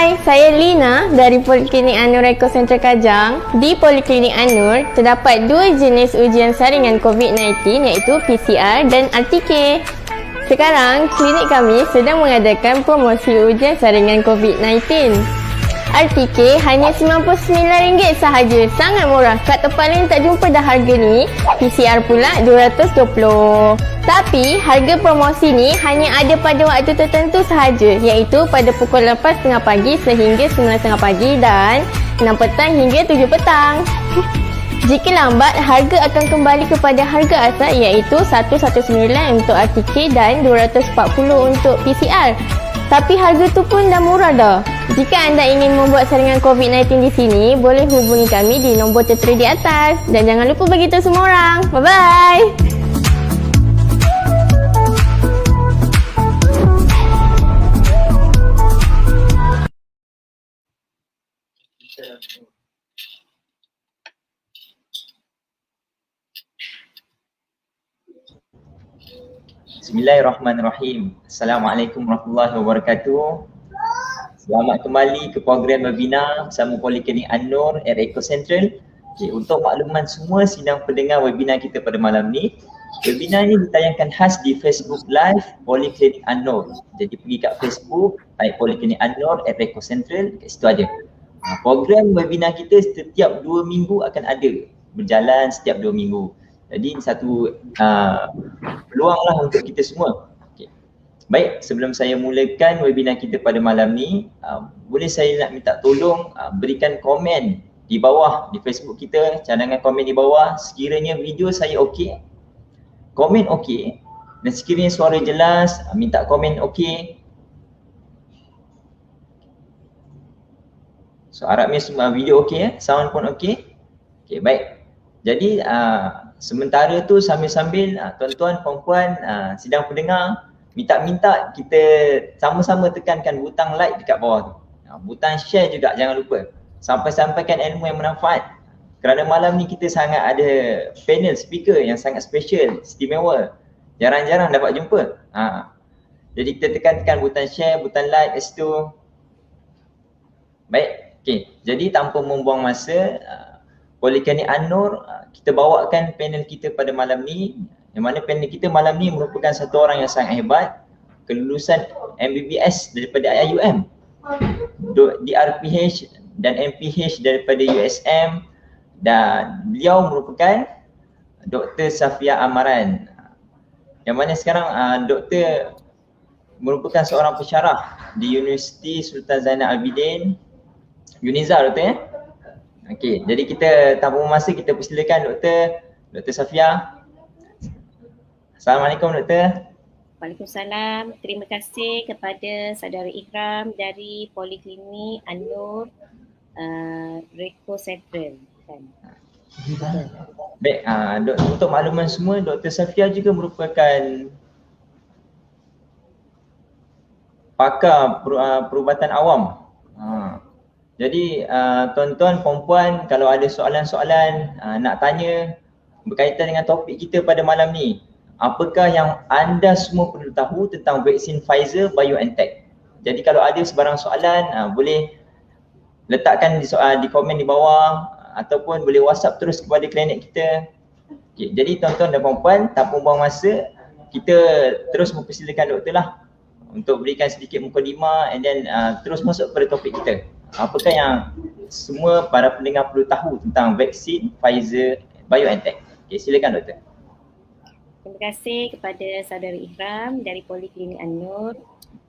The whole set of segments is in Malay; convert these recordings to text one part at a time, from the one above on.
Hai, saya Lina dari Poliklinik Anur Eco Center Kajang. Di Poliklinik Anur, terdapat dua jenis ujian saringan COVID-19 iaitu PCR dan RTK. Sekarang, klinik kami sedang mengadakan promosi ujian saringan COVID-19. RTK hanya RM99 sahaja, sangat murah. Kat tempat lain tak jumpa dah harga ni. PCR pula RM220. Tapi harga promosi ni hanya ada pada waktu tertentu sahaja, iaitu pada pukul 8.30 pagi sehingga 9.30 pagi dan 6 petang hingga 7 petang. Jika lambat, harga akan kembali kepada harga asal iaitu RM119 untuk RTK dan RM240 untuk PCR. Tapi harga tu pun dah murah dah. Jika anda ingin membuat saringan COVID-19 di sini, boleh hubungi kami di nombor tertera di atas. Dan jangan lupa beritahu semua orang. Bye-bye! Bismillahirrahmanirrahim. Assalamualaikum warahmatullahi wabarakatuh. Selamat kembali ke program webinar bersama Poliklinik An-Nur Eco Central. Okay, untuk makluman semua sidang pendengar webinar kita pada malam ni, webinar ini ditayangkan khas di Facebook Live Poliklinik An-Nur. Jadi pergi kat Facebook, type Poliklinik An-Nur Eco Central, kat situ ada. Program webinar kita setiap 2 minggu akan ada, berjalan setiap 2 minggu. Jadi satu peluang lah untuk kita semua. Okay. Baik, sebelum saya mulakan webinar kita pada malam ni, boleh saya nak minta tolong berikan komen di bawah di Facebook kita, cadangan komen di bawah sekiranya video saya okey, komen okey, dan sekiranya suara jelas, minta komen okey. So harapnya semua video okey, sound pun okey. Okey, baik. Jadi sementara tu sambil-sambil tuan-tuan, puan-puan, sidang pendengar, minta kita sama-sama tekankan butang like dekat bawah tu. Butang share juga jangan lupa. Sampai-sampaikan ilmu yang bermanfaat. Kerana malam ni kita sangat ada panel speaker yang sangat special, istimewa. Jarang-jarang dapat jumpa. Jadi kita tekan butang share, butang like kat situ. Baik, okey. Jadi tanpa membuang masa, Poliklinik An-Nur, kita bawakan panel kita pada malam ni, yang mana panel kita malam ni merupakan satu orang yang sangat hebat, kelulusan MBBS daripada IIUM, DRPH dan MPH daripada USM, dan beliau merupakan Dr. Safia Amaran, yang mana sekarang Dr. merupakan seorang pensyarah di Universiti Sultan Zainal Abidin, UNIZA, Dr. ya? Okey, jadi kita tanpa masa kita persilakan Dr. Safia. Assalamualaikum Dr. Waalaikumsalam. Terima kasih kepada saudara Ikram dari Poliklinik An-Nur Eco Central. Baik, untuk makluman semua, Dr. Safia juga merupakan pakar perubatan awam. Jadi tuan-tuan, puan-puan, kalau ada soalan-soalan nak tanya berkaitan dengan topik kita pada malam ni, apakah yang anda semua perlu tahu tentang vaksin Pfizer BioNTech. Jadi kalau ada sebarang soalan, boleh letakkan di komen di bawah ataupun boleh WhatsApp terus kepada klinik kita. Okay, jadi tuan-tuan dan puan-puan, tanpa buang masa, kita terus mempersilakan doktor lah untuk berikan sedikit mukadimah and then terus masuk pada topik kita. Apakah yang semua para pendengar perlu tahu tentang vaksin Pfizer BioNTech? Okay, silakan doktor. Terima kasih kepada saudara Ikram dari Poliklinik An-Nur.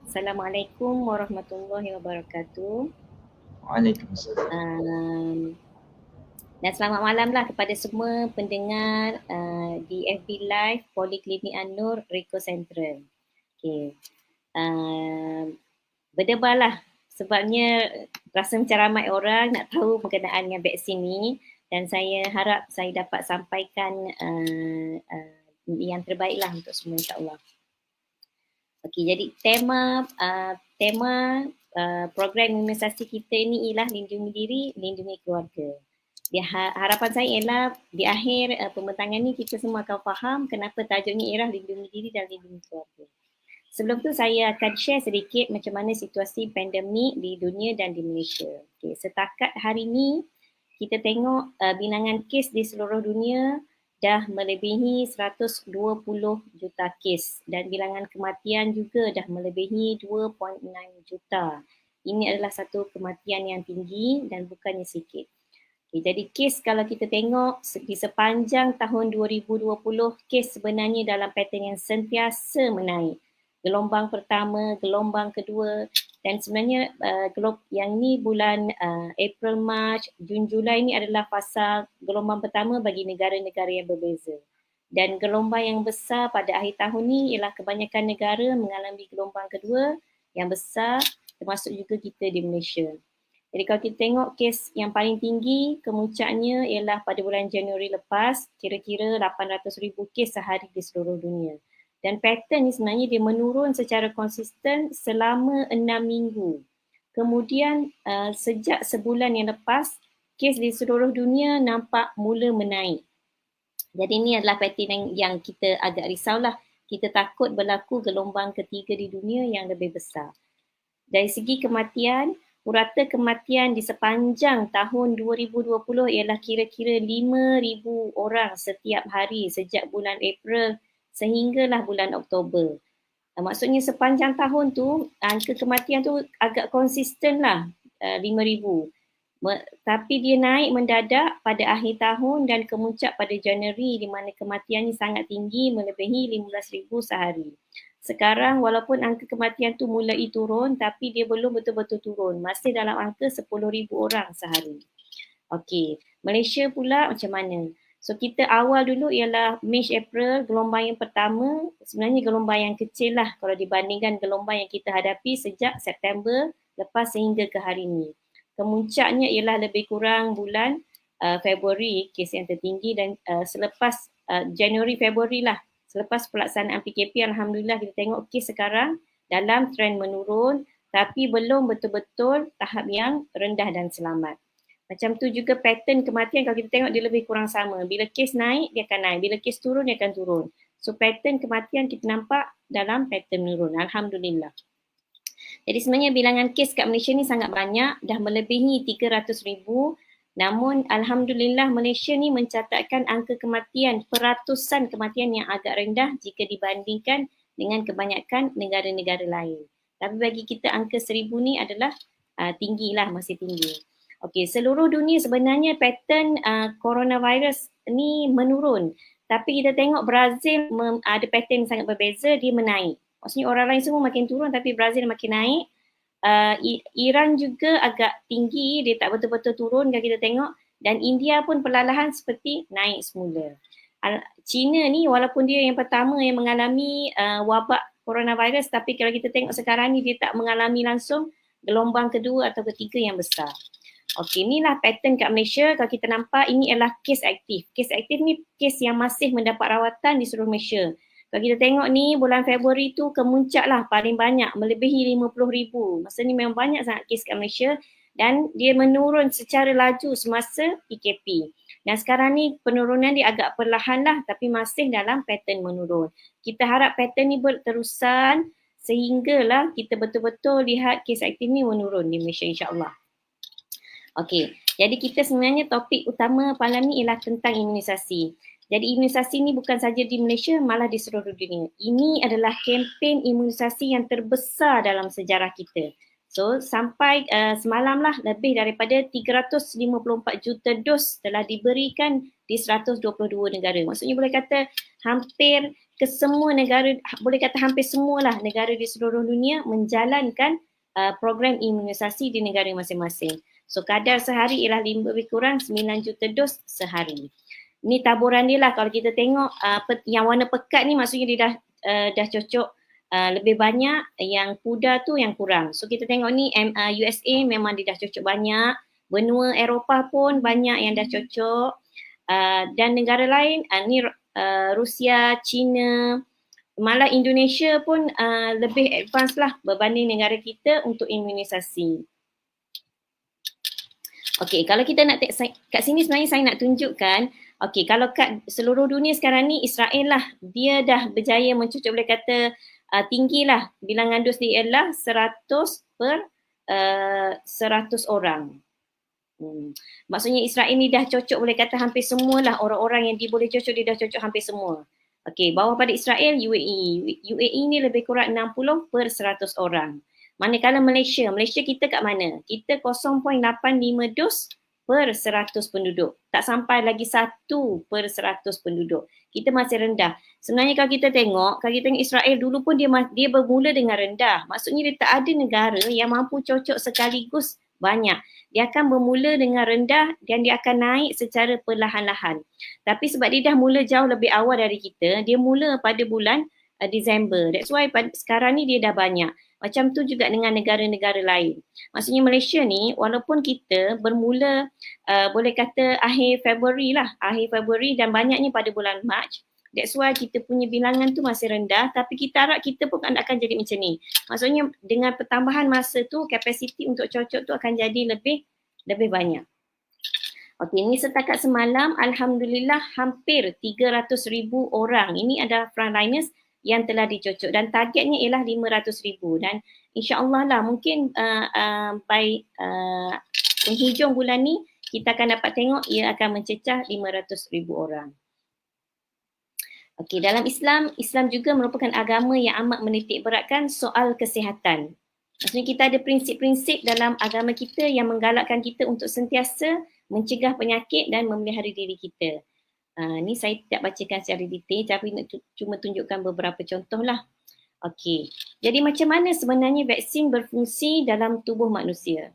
Assalamualaikum warahmatullahi wabarakatuh. Waalaikumsalam. Dan selamat malam lah kepada semua pendengar di FB Live Poliklinik An-Nur Eco Central. Okay. Berdebarlah sebabnya rasa macam ramai orang nak tahu berkenaan dengan vaksin ni, dan saya harap saya dapat sampaikan yang terbaik lah untuk semua, insyaAllah. Okey, jadi tema program imunisasi kita ni ialah lindungi diri, lindungi keluarga. Harapan saya ialah di akhir pembentangan ni kita semua akan faham kenapa tajuknya ialah lindungi diri dan lindungi keluarga. Sebelum tu saya akan share sedikit macam mana situasi pandemik di dunia dan di Malaysia. Okay, setakat hari ni kita tengok bilangan kes di seluruh dunia dah melebihi 120 juta kes dan bilangan kematian juga dah melebihi 2.6 juta. Ini adalah satu kematian yang tinggi dan bukannya sikit. Okay, jadi kes kalau kita tengok di sepanjang tahun 2020, kes sebenarnya dalam pattern yang sentiasa menaik. Gelombang pertama, gelombang kedua dan sebenarnya yang ni bulan April, Mac, Jun, Julai ni adalah fasa gelombang pertama bagi negara-negara yang berbeza. Dan gelombang yang besar pada akhir tahun ni ialah kebanyakan negara mengalami gelombang kedua yang besar, termasuk juga kita di Malaysia. Jadi kalau kita tengok kes yang paling tinggi, kemuncaknya ialah pada bulan Januari lepas, kira-kira 800,000 kes sehari di seluruh dunia. Dan pattern ni sebenarnya dia menurun secara konsisten selama 6 minggu. Kemudian sejak sebulan yang lepas, kes di seluruh dunia nampak mula menaik. Jadi ini adalah pattern yang kita agak risaulah. Kita takut berlaku gelombang ketiga di dunia yang lebih besar. Dari segi kematian, purata kematian di sepanjang tahun 2020 ialah kira-kira 5,000 orang setiap hari sejak bulan April sehinggalah bulan Oktober. Maksudnya sepanjang tahun tu, angka kematian tu agak konsisten lah, 5,000. Tapi dia naik mendadak pada akhir tahun dan kemuncak pada Januari di mana kematiannya sangat tinggi melebihi 15,000 sehari. Sekarang walaupun angka kematian tu mulai turun tapi dia belum betul-betul turun. Masih dalam angka 10,000 orang sehari. Okey, Malaysia pula macam mana? So kita awal dulu ialah Mac, April, gelombang yang pertama sebenarnya gelombang yang kecil lah kalau dibandingkan gelombang yang kita hadapi sejak September lepas sehingga ke hari ini. Kemuncaknya ialah lebih kurang bulan Februari kes yang tertinggi dan selepas Januari, Februari lah. Selepas pelaksanaan PKP, Alhamdulillah kita tengok kes sekarang dalam trend menurun tapi belum betul-betul tahap yang rendah dan selamat. Macam tu juga pattern kematian kalau kita tengok dia lebih kurang sama. Bila kes naik, dia akan naik. Bila kes turun, dia akan turun. So pattern kematian kita nampak dalam pattern menurun. Alhamdulillah. Jadi sebenarnya bilangan kes kat Malaysia ni sangat banyak. Dah melebihi 300,000. Namun Alhamdulillah Malaysia ni mencatatkan angka kematian, peratusan kematian yang agak rendah jika dibandingkan dengan kebanyakan negara-negara lain. Tapi bagi kita angka 1,000 ni adalah tinggi lah, masih tinggi. Okey, seluruh dunia sebenarnya pattern coronavirus ni menurun. Tapi kita tengok Brazil ada pattern sangat berbeza, dia menaik. Maksudnya orang lain semua makin turun tapi Brazil makin naik. Iran juga agak tinggi, dia tak betul-betul turun kalau kita tengok. Dan India pun perlahan seperti naik semula. China ni walaupun dia yang pertama yang mengalami wabak coronavirus tapi kalau kita tengok sekarang ni dia tak mengalami langsung gelombang kedua atau ketiga yang besar. Okey, inilah pattern kat Malaysia. Kalau kita nampak ini adalah kes aktif. Kes aktif ni kes yang masih mendapat rawatan di seluruh Malaysia. Kalau kita tengok ni bulan Februari tu kemuncak lah paling banyak melebihi 50,000. Masa ni memang banyak sangat kes kat Malaysia dan dia menurun secara laju semasa PKP. Dan sekarang ni penurunan dia agak perlahan lah tapi masih dalam pattern menurun. Kita harap pattern ni berterusan sehinggalah kita betul-betul lihat kes aktif ni menurun di Malaysia insya-Allah. Okey, jadi kita sebenarnya topik utama malam ni ialah tentang imunisasi. Jadi imunisasi ni bukan saja di Malaysia, malah di seluruh dunia. Ini adalah kempen imunisasi yang terbesar dalam sejarah kita. So sampai semalam lah lebih daripada 354 juta dos telah diberikan di 122 negara. Maksudnya boleh kata hampir ke semua negara, boleh kata hampir semualah negara di seluruh dunia menjalankan program imunisasi di negara masing-masing. So kadar sehari ialah lebih kurang 9 juta dos sehari. Ni taburan dia lah kalau kita tengok yang warna pekat ni maksudnya dia dah cocok lebih banyak, yang pudar tu yang kurang. So kita tengok ni USA memang dia dah cocok banyak, benua Eropah pun banyak yang dah cocok dan negara lain ni Rusia, China, malah Indonesia pun lebih advance lah berbanding negara kita untuk imunisasi. Okey, kalau kita nak kat sini sebenarnya saya nak tunjukkan, okey, kalau kat seluruh dunia sekarang ni Israel lah, dia dah berjaya mencocok boleh kata tinggilah bilangan dos dia ialah 100 per 100 orang. Maksudnya Israel ni dah cocok, boleh kata hampir semualah orang-orang yang dia boleh cocok, dia dah cocok hampir semua. Okey, bawah pada Israel UAE. UAE ni lebih kurang 60 per 100 orang. Manakala Malaysia kita kat mana? Kita 0.85 dos per 100 penduduk. Tak sampai lagi 1 per 100 penduduk. Kita masih rendah. Sebenarnya kalau kita tengok Israel dulu pun dia bermula dengan rendah. Maksudnya dia tak ada negara yang mampu cocok sekaligus banyak. Dia akan bermula dengan rendah dan dia akan naik secara perlahan-lahan. Tapi sebab dia dah mula jauh lebih awal dari kita, dia mula pada bulan Disember. That's why sekarang ni dia dah banyak. Macam tu juga dengan negara-negara lain. Maksudnya Malaysia ni walaupun kita bermula boleh kata akhir Februari dan banyaknya pada bulan Mac. That's why kita punya bilangan tu masih rendah, tapi kita harap kita pun akan jadi macam ni. Maksudnya dengan pertambahan masa tu, kapasiti untuk cocok tu akan jadi lebih banyak. Okey, ini setakat semalam Alhamdulillah hampir 300,000 orang. Ini adalah frontliners yang telah dicocok dan targetnya ialah 500,000 dan insya-Allah lah mungkin by penghujung bulan ni kita akan dapat tengok ia akan mencecah 500,000 orang. Okey, dalam Islam juga merupakan agama yang amat menitik beratkan soal kesihatan. Maksudnya kita ada prinsip-prinsip dalam agama kita yang menggalakkan kita untuk sentiasa mencegah penyakit dan memelihara diri kita. Ni saya tidak bacakan secara detail tapi cuma tunjukkan beberapa contoh lah. Okey, jadi macam mana sebenarnya vaksin berfungsi dalam tubuh manusia?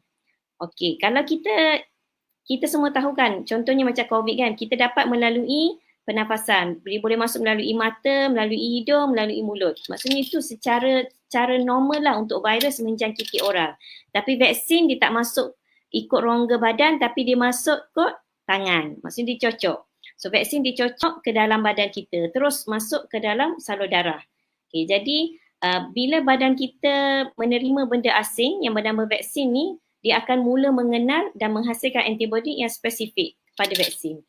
Okey, kalau kita semua tahu kan, contohnya macam COVID kan, kita dapat melalui pernafasan. Dia boleh masuk melalui mata, melalui hidung, melalui mulut. Maksudnya itu secara normal lah untuk virus menjangkiti orang. Tapi vaksin dia tak masuk ikut rongga badan tapi dia masuk ke tangan. Maksudnya dia cocok. So vaksin dicocok ke dalam badan kita, terus masuk ke dalam salur darah. Okay, jadi bila badan kita menerima benda asing yang bernama vaksin ni, dia akan mula mengenal dan menghasilkan antibody yang spesifik pada vaksin.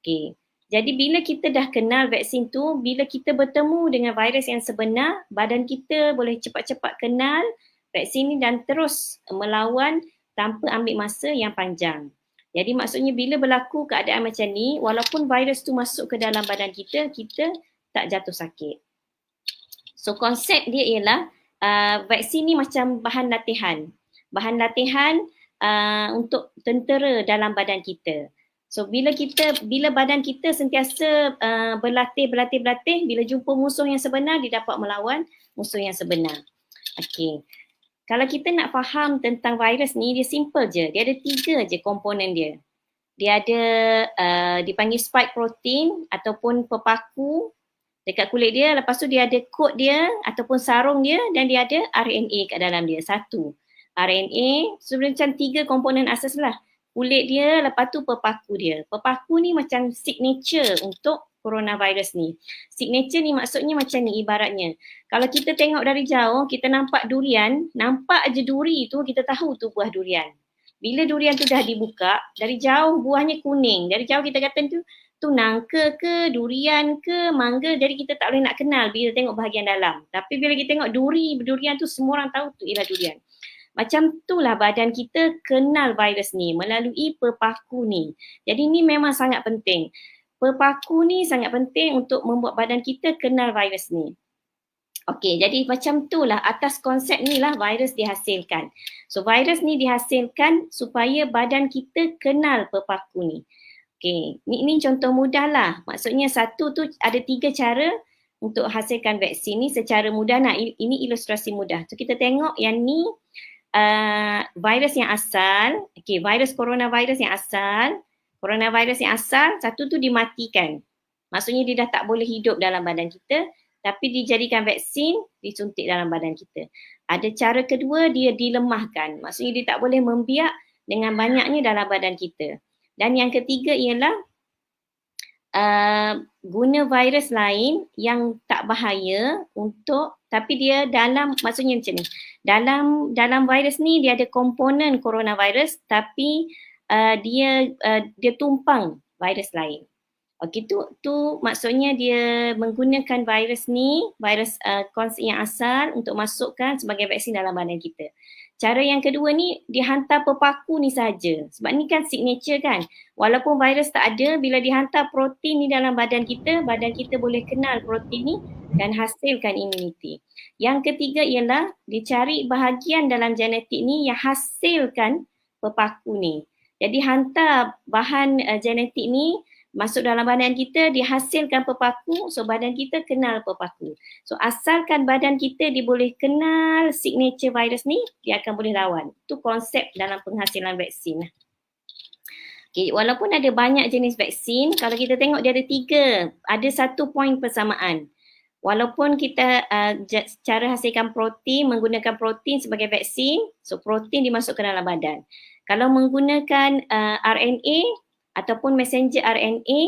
Okay. Jadi bila kita dah kenal vaksin tu, bila kita bertemu dengan virus yang sebenar, badan kita boleh cepat-cepat kenal vaksin ni dan terus melawan tanpa ambil masa yang panjang. Jadi maksudnya bila berlaku keadaan macam ni, walaupun virus tu masuk ke dalam badan kita, kita tak jatuh sakit. So konsep dia ialah vaksin ni macam bahan latihan. Bahan latihan untuk tentera dalam badan kita. So bila badan kita sentiasa berlatih, bila jumpa musuh yang sebenar, dia dapat melawan musuh yang sebenar. Okey. Kalau kita nak faham tentang virus ni, dia simple je. Dia ada 3 je komponen dia. Dia ada dipanggil spike protein ataupun pepaku dekat kulit dia. Lepas tu dia ada kod dia ataupun sarung dia dan dia ada RNA kat dalam dia. 1. RNA, sebenarnya macam 3 komponen asas lah. Kulit dia, lepas tu pepaku dia. Pepaku ni macam signature untuk coronavirus ni. Signature ni maksudnya macam ni ibaratnya. Kalau kita tengok dari jauh, kita nampak durian, nampak je duri tu, kita tahu tu buah durian. Bila durian tu dah dibuka, dari jauh buahnya kuning. Dari jauh kita kata tu nangka ke, durian ke, mangga. Jadi kita tak boleh nak kenal bila tengok bahagian dalam. Tapi bila kita tengok durian tu, semua orang tahu tu ialah durian. Macam itulah badan kita kenal virus ni melalui pepaku ni. Jadi ni memang sangat penting. Pepaku ni sangat penting untuk membuat badan kita kenal virus ni. Okey, jadi macam itulah atas konsep ni lah virus dihasilkan. So virus ni dihasilkan supaya badan kita kenal pepaku ni. Okey, ni contoh mudah lah. Maksudnya satu tu ada 3 cara untuk hasilkan vaksin ni secara mudah. Nah, ini ilustrasi mudah. So kita tengok yang ni virus yang asal, virus coronavirus yang asal, satu tu dimatikan. Maksudnya dia dah tak boleh hidup dalam badan kita, tapi dijadikan vaksin, disuntik dalam badan kita. Ada cara kedua, dia dilemahkan. Maksudnya dia tak boleh membiak dengan banyaknya dalam badan kita. Dan yang ketiga ialah guna virus lain yang tak bahaya untuk, tapi dia dalam, maksudnya macam ni, dalam virus ni dia ada komponen coronavirus tapi dia tumpang virus lain. Okey, tu maksudnya dia menggunakan virus ni, virus yang asal untuk masukkan sebagai vaksin dalam badan kita. Cara yang kedua ni, dia hantar pepaku ni saja. Sebab ni kan signature kan. Walaupun virus tak ada, bila dihantar protein ni dalam badan kita boleh kenal protein ni dan hasilkan imuniti. Yang ketiga ialah dicari bahagian dalam genetik ni yang hasilkan pepaku ni. Jadi hantar bahan genetik ni masuk dalam badan kita, dihasilkan pepaku, so badan kita kenal pepaku. So asalkan badan kita dia boleh kenal signature virus ni, dia akan boleh lawan. Itu konsep dalam penghasilan vaksin. Okay, walaupun ada banyak jenis vaksin, kalau kita tengok dia ada 3, ada satu poin persamaan. Walaupun kita cara hasilkan protein, menggunakan protein sebagai vaksin, so protein dimasukkan dalam badan. Kalau menggunakan RNA, ataupun messenger RNA,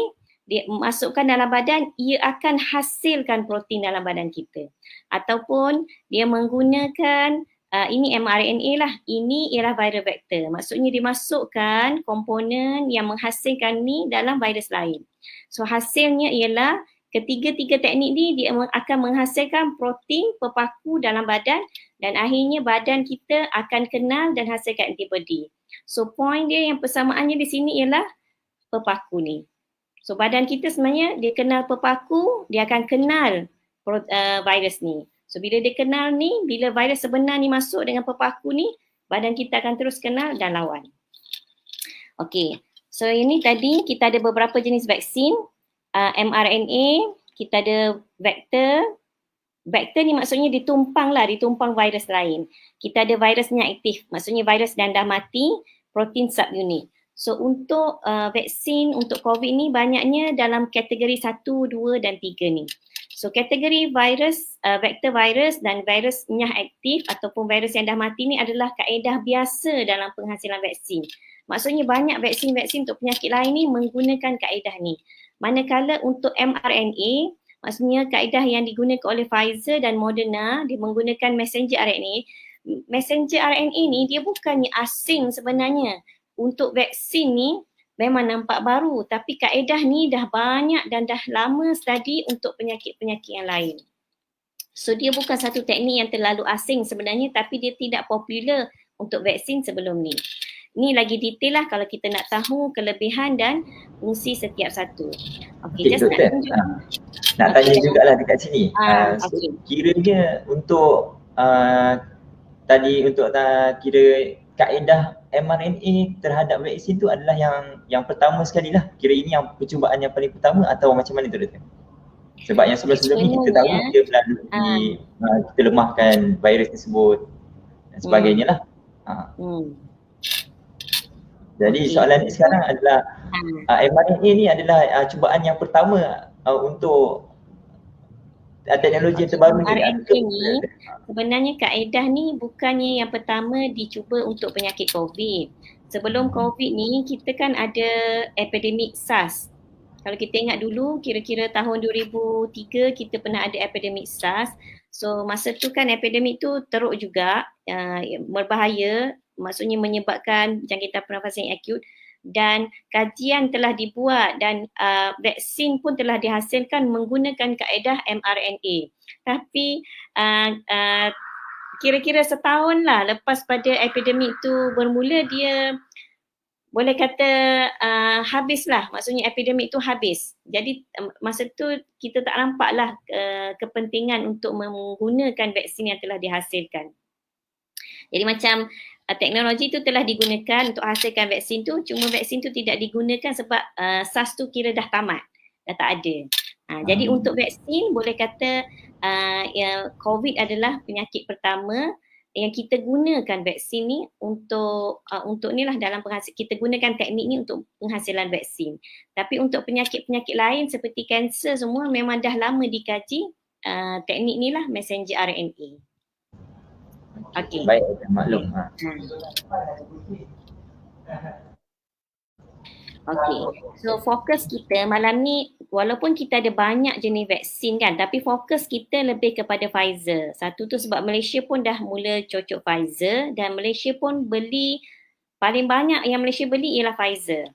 dia masukkan dalam badan, ia akan hasilkan protein dalam badan kita. Ataupun dia menggunakan, ini mRNA lah, ini ialah viral vector. Maksudnya dimasukkan komponen yang menghasilkan ni dalam virus lain. So hasilnya ialah ketiga-tiga teknik ni dia akan menghasilkan protein pepaku dalam badan dan akhirnya badan kita akan kenal dan hasilkan antibody. So point dia yang persamaannya di sini ialah pepaku ni. So badan kita sebenarnya dia kenal pepaku, dia akan kenal virus ni. So bila dia kenal ni, bila virus sebenar ni masuk dengan pepaku ni, badan kita akan terus kenal dan lawan. Okey. So ini tadi kita ada beberapa jenis vaksin, mRNA, kita ada vektor. Vektor ni maksudnya ditumpang virus lain. Kita ada virusnya aktif, maksudnya virus dan dah mati, protein subunit. So untuk vaksin untuk COVID ni banyaknya dalam kategori 1, 2 dan 3 ni. So kategori virus, vektor virus dan virus nyah aktif ataupun virus yang dah mati ni adalah kaedah biasa dalam penghasilan vaksin. Maksudnya banyak vaksin-vaksin untuk penyakit lain ni menggunakan kaedah ni. Manakala untuk mRNA, maksudnya kaedah yang digunakan oleh Pfizer dan Moderna, dia menggunakan messenger RNA. Messenger RNA ni dia bukannya asing sebenarnya. Untuk vaksin ni memang nampak baru, tapi kaedah ni dah banyak dan dah lama study untuk penyakit-penyakit yang lain. So dia bukan satu teknik yang terlalu asing sebenarnya, tapi dia tidak popular untuk vaksin sebelum ni. Ni lagi detail lah kalau kita nak tahu kelebihan dan fungsi setiap satu. Okey, just nak tunjuk. Nak tanya jugalah dekat sini. Okay. Kiranya untuk tadi untuk kira kaedah mRNA terhadap vaksin tu adalah yang pertama sekali lah. Kira ini yang percubaan yang paling pertama atau macam mana tu Doktor? Sebab yang sebelum-sebelum ni kita tahu dia melalui kita lemahkan virus tersebut dan sebagainya lah. Jadi soalan ni sekarang adalah mRNA ni adalah cubaan yang pertama untuk teknologi yang terbaru ni. RNA ni sebenarnya kaedah ni bukannya yang pertama dicuba untuk penyakit COVID. Sebelum COVID ni kita kan ada epidemik SARS. Kalau kita ingat dulu kira-kira tahun 2003 kita pernah ada epidemik SARS. So masa tu kan epidemik tu teruk juga, berbahaya, maksudnya menyebabkan jangkitan pernafasan yang akut. Dan kajian telah dibuat dan vaksin pun telah dihasilkan menggunakan kaedah mRNA. Tapi kira-kira setahun lah lepas pada epidemik tu bermula, dia boleh kata habislah, maksudnya epidemik tu habis. Jadi masa tu kita tak nampaklah kepentingan untuk menggunakan vaksin yang telah dihasilkan. Jadi macam teknologi tu telah digunakan untuk hasilkan vaksin tu, cuma vaksin tu tidak digunakan sebab SARS tu kira dah tamat, dah tak ada. Jadi untuk vaksin boleh kata COVID adalah penyakit pertama yang kita gunakan vaksin ni untuk ni lah dalam kita gunakan teknik ni untuk penghasilan vaksin. Tapi untuk penyakit-penyakit lain seperti kanser semua memang dah lama dikaji teknik ni lah, messenger RNA. Okey. Baik, maklum. Okey. So fokus kita malam ni, walaupun kita ada banyak jenis vaksin kan, tapi fokus kita lebih kepada Pfizer. Satu tu sebab Malaysia pun dah mula cocok Pfizer dan Malaysia pun beli, paling banyak yang Malaysia beli ialah Pfizer.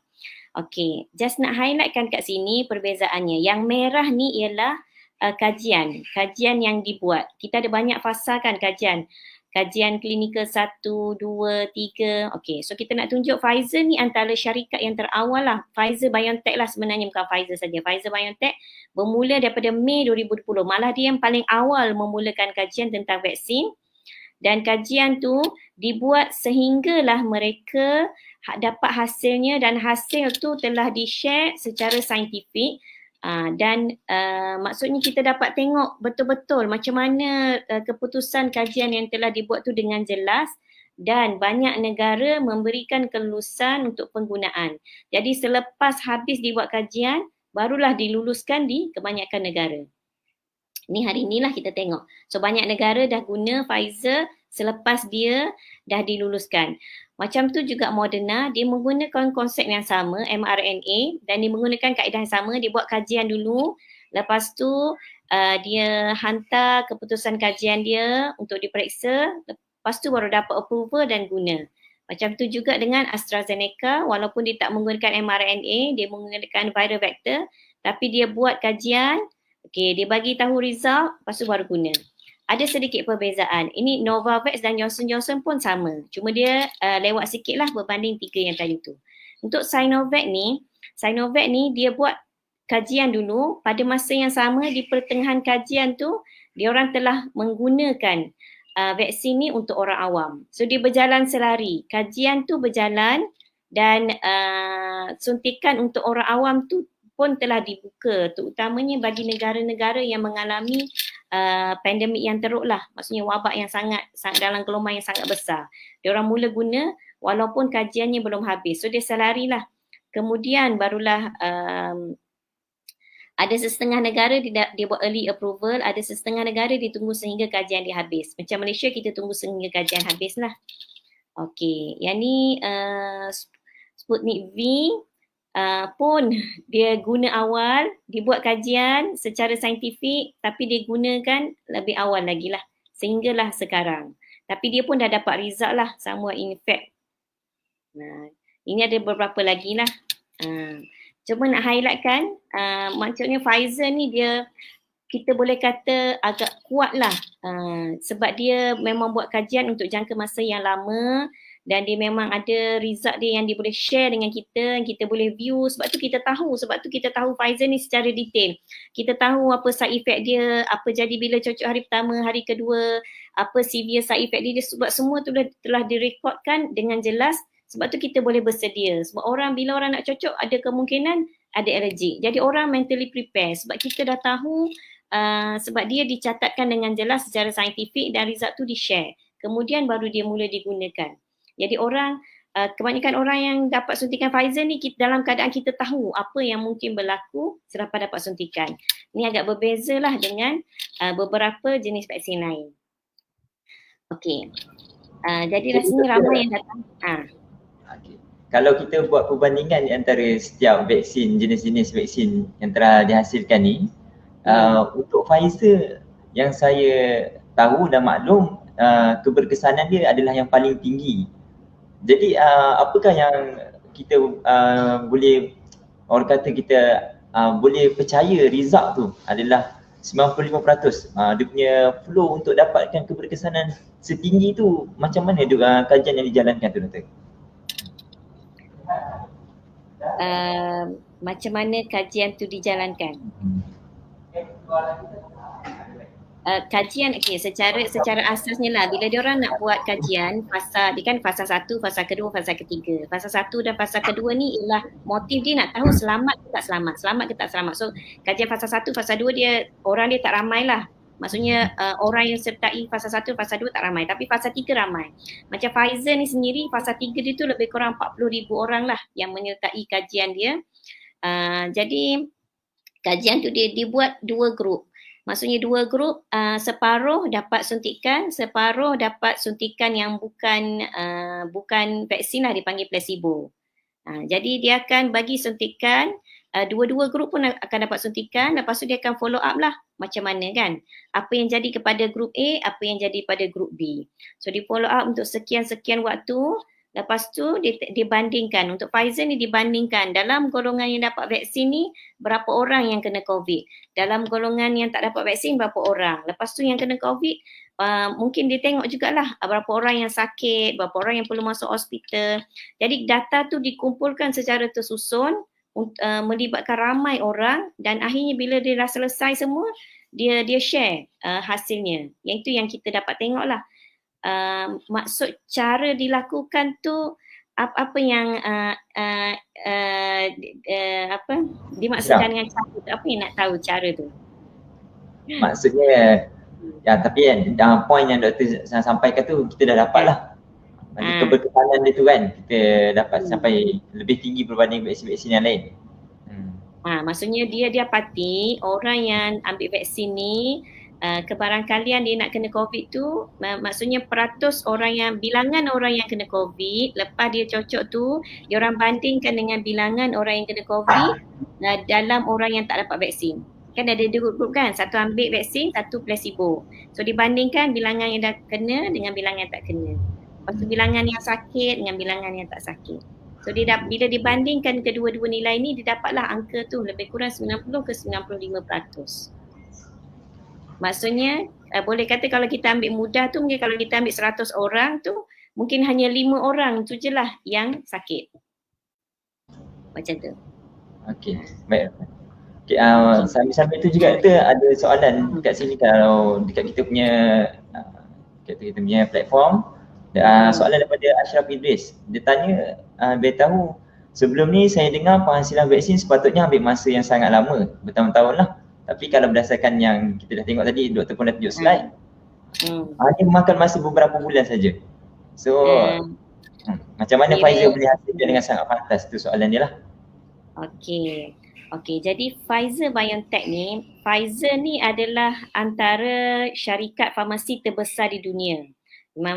Okey, just nak highlightkan kat sini perbezaannya. Yang merah ni ialah kajian yang dibuat. Kita ada banyak fasa kan kajian. Kajian klinikal 1, 2, 3. Okey, so kita nak tunjuk Pfizer ni antara syarikat yang terawal lah. Pfizer-BioNTech lah sebenarnya, bukan Pfizer saja. Pfizer-BioNTech bermula daripada Mei 2020. Malah dia yang paling awal memulakan kajian tentang vaksin. Dan kajian tu dibuat sehinggalah mereka dapat hasilnya, dan hasil tu telah di-share secara saintifik. Dan maksudnya kita dapat tengok betul-betul macam mana keputusan kajian yang telah dibuat tu dengan jelas, dan banyak negara memberikan kelulusan untuk penggunaan. Jadi selepas habis dibuat kajian, barulah diluluskan di kebanyakan negara. Ni hari inilah kita tengok. So banyak negara dah guna Pfizer selepas dia dah diluluskan. Macam tu juga Moderna, dia menggunakan konsep yang sama, mRNA, dan dia menggunakan kaedah yang sama. Dia buat kajian dulu, lepas tu dia hantar keputusan kajian dia untuk diperiksa, lepas tu baru dapat approval dan guna. Macam tu juga dengan AstraZeneca, walaupun dia tak menggunakan mRNA, dia menggunakan viral vector, tapi dia buat kajian, dia bagi tahu result, lepas tu baru guna. Ada sedikit perbezaan. Ini Novavax dan Johnson & Johnson pun sama. Cuma dia lewat sikit lah berbanding 3 yang tadi tu. Untuk Sinovac ni dia buat kajian dulu. Pada masa yang sama, di pertengahan kajian tu, dia orang telah menggunakan vaksin ni untuk orang awam. So dia berjalan selari. Kajian tu berjalan dan suntikan untuk orang awam tu pun telah dibuka, terutamanya bagi negara-negara yang mengalami pandemik yang teruk lah, maksudnya wabak yang sangat dalam gelombang yang sangat besar. Diorang mula guna walaupun kajiannya belum habis, so dia selari lah. Kemudian barulah ada setengah negara dia buat early approval, ada setengah negara ditunggu sehingga kajian dia habis. Macam Malaysia kita tunggu sehingga kajian habis lah. Okey, yang ni Sputnik V pun dia guna awal, dibuat kajian secara saintifik, tapi dia gunakan lebih awal lagi lah, sehinggalah sekarang. Tapi dia pun dah dapat result lah, sama in fact. Ini ada beberapa lagi lah. Cuma nak highlightkan, maksudnya Pfizer ni dia, kita boleh kata agak kuat lah, sebab dia memang buat kajian untuk jangka masa yang lama, dan dia memang ada result dia yang dia boleh share dengan kita, kita boleh view. Sebab tu kita tahu Pfizer ni secara detail. Kita tahu apa side effect dia, apa jadi bila cocok hari pertama, hari kedua, apa severe side effect dia, sebab semua tu telah direkodkan dengan jelas. Sebab tu kita boleh bersedia. Sebab bila orang nak cocok, ada kemungkinan ada allergic. Jadi orang mentally prepare sebab kita dah tahu, sebab dia dicatatkan dengan jelas secara saintifik dan result tu di-share. Kemudian baru dia mula digunakan. Jadi kebanyakan orang yang dapat suntikan Pfizer ni, dalam keadaan kita tahu apa yang mungkin berlaku selepas dapat suntikan. Ini agak berbeza lah dengan beberapa jenis vaksin lain. Okey. Jadi rasanya ramai yang datang. Okay. Kalau kita buat perbandingan antara setiap vaksin, jenis-jenis vaksin yang telah dihasilkan ni, untuk Pfizer yang saya tahu dan maklum, keberkesanan dia adalah yang paling tinggi. Jadi apakah yang kita boleh, orang kata kita boleh percaya result tu adalah 95%, dia punya flow untuk dapatkan keberkesanan setinggi tu, macam mana kajian yang dijalankan tu, Doktor? Macam mana kajian tu dijalankan? Kajian secara asasnya lah, bila diorang nak buat kajian dia kan fasa 1, fasa kedua, fasa ketiga. Fasa 1 dan fasa kedua ni ialah motif dia nak tahu selamat ke tak selamat. So kajian fasa 1, fasa 2 orang dia tak ramai lah. Maksudnya orang yang sertai fasa 1, fasa 2 tak ramai, tapi fasa 3 ramai. Macam Pfizer ni sendiri, fasa 3 dia tu lebih kurang 40,000 orang lah yang menyertai kajian dia. Jadi kajian tu dia dibuat 2 grup. Maksudnya 2 grup, separuh dapat suntikan, separuh dapat suntikan yang bukan vaksin lah, dipanggil placebo. Jadi dia akan bagi suntikan, dua-dua grup pun akan dapat suntikan, lepas tu dia akan follow up lah macam mana kan. Apa yang jadi kepada grup A, apa yang jadi pada grup B. So di follow up untuk sekian-sekian waktu, Lepas tu dibandingkan, untuk Pfizer ni dibandingkan dalam golongan yang dapat vaksin ni berapa orang yang kena COVID. Dalam golongan yang tak dapat vaksin berapa orang. Lepas tu yang kena COVID mungkin dia tengok jugalah berapa orang yang sakit, berapa orang yang perlu masuk hospital. Jadi data tu dikumpulkan secara tersusun, melibatkan ramai orang dan akhirnya bila dia dah selesai semua, dia share hasilnya. Yang itu yang kita dapat tengok lah. Maksud cara dilakukan tu apa yang dimaksudkan dengan cara tu, apa yang nak tahu cara tu? Maksudnya tapi kan point yang doktor sampaikan tu kita dah dapat lah. Keberkesanan dia tu kan kita dapat sampai lebih tinggi berbanding vaksin-vaksin yang lain. Maksudnya dia dapati orang yang ambil vaksin ni kebarangkalian dia nak kena COVID tu, maksudnya peratus orang yang, bilangan orang yang kena COVID lepas dia cocok tu, dia orang bandingkan dengan bilangan orang yang kena COVID dalam orang yang tak dapat vaksin. Kan ada dua grup kan, satu ambil vaksin, satu placebo. So dibandingkan bilangan yang dah kena dengan bilangan yang tak kena. Lepas tu bilangan yang sakit dengan bilangan yang tak sakit. So bila dibandingkan kedua-dua nilai ni, dia dapatlah angka tu lebih kurang 90 ke 95%. Maksudnya boleh kata kalau kita ambil mudah tu, mungkin kalau kita ambil 100 orang tu, mungkin hanya 5 orang tu je lah yang sakit. Macam tu. Okey, baik. Okay, sambil-sambil tu juga ada soalan dekat sini kalau dekat kita punya platform. Soalan daripada Ashraf Idris. Dia tanya, dia tahu sebelum ni saya dengar penghasilan vaksin sepatutnya ambil masa yang sangat lama, bertahun-tahun lah. Tapi kalau berdasarkan yang kita dah tengok tadi, doktor pun dah tunjuk slide, hanya memakan masa beberapa bulan saja. So macam mana Pfizer boleh hasilkan dengan sangat pantas, tu soalan dia lah. Okey, jadi Pfizer-BioNTech ni, Pfizer ni adalah antara syarikat farmasi terbesar di dunia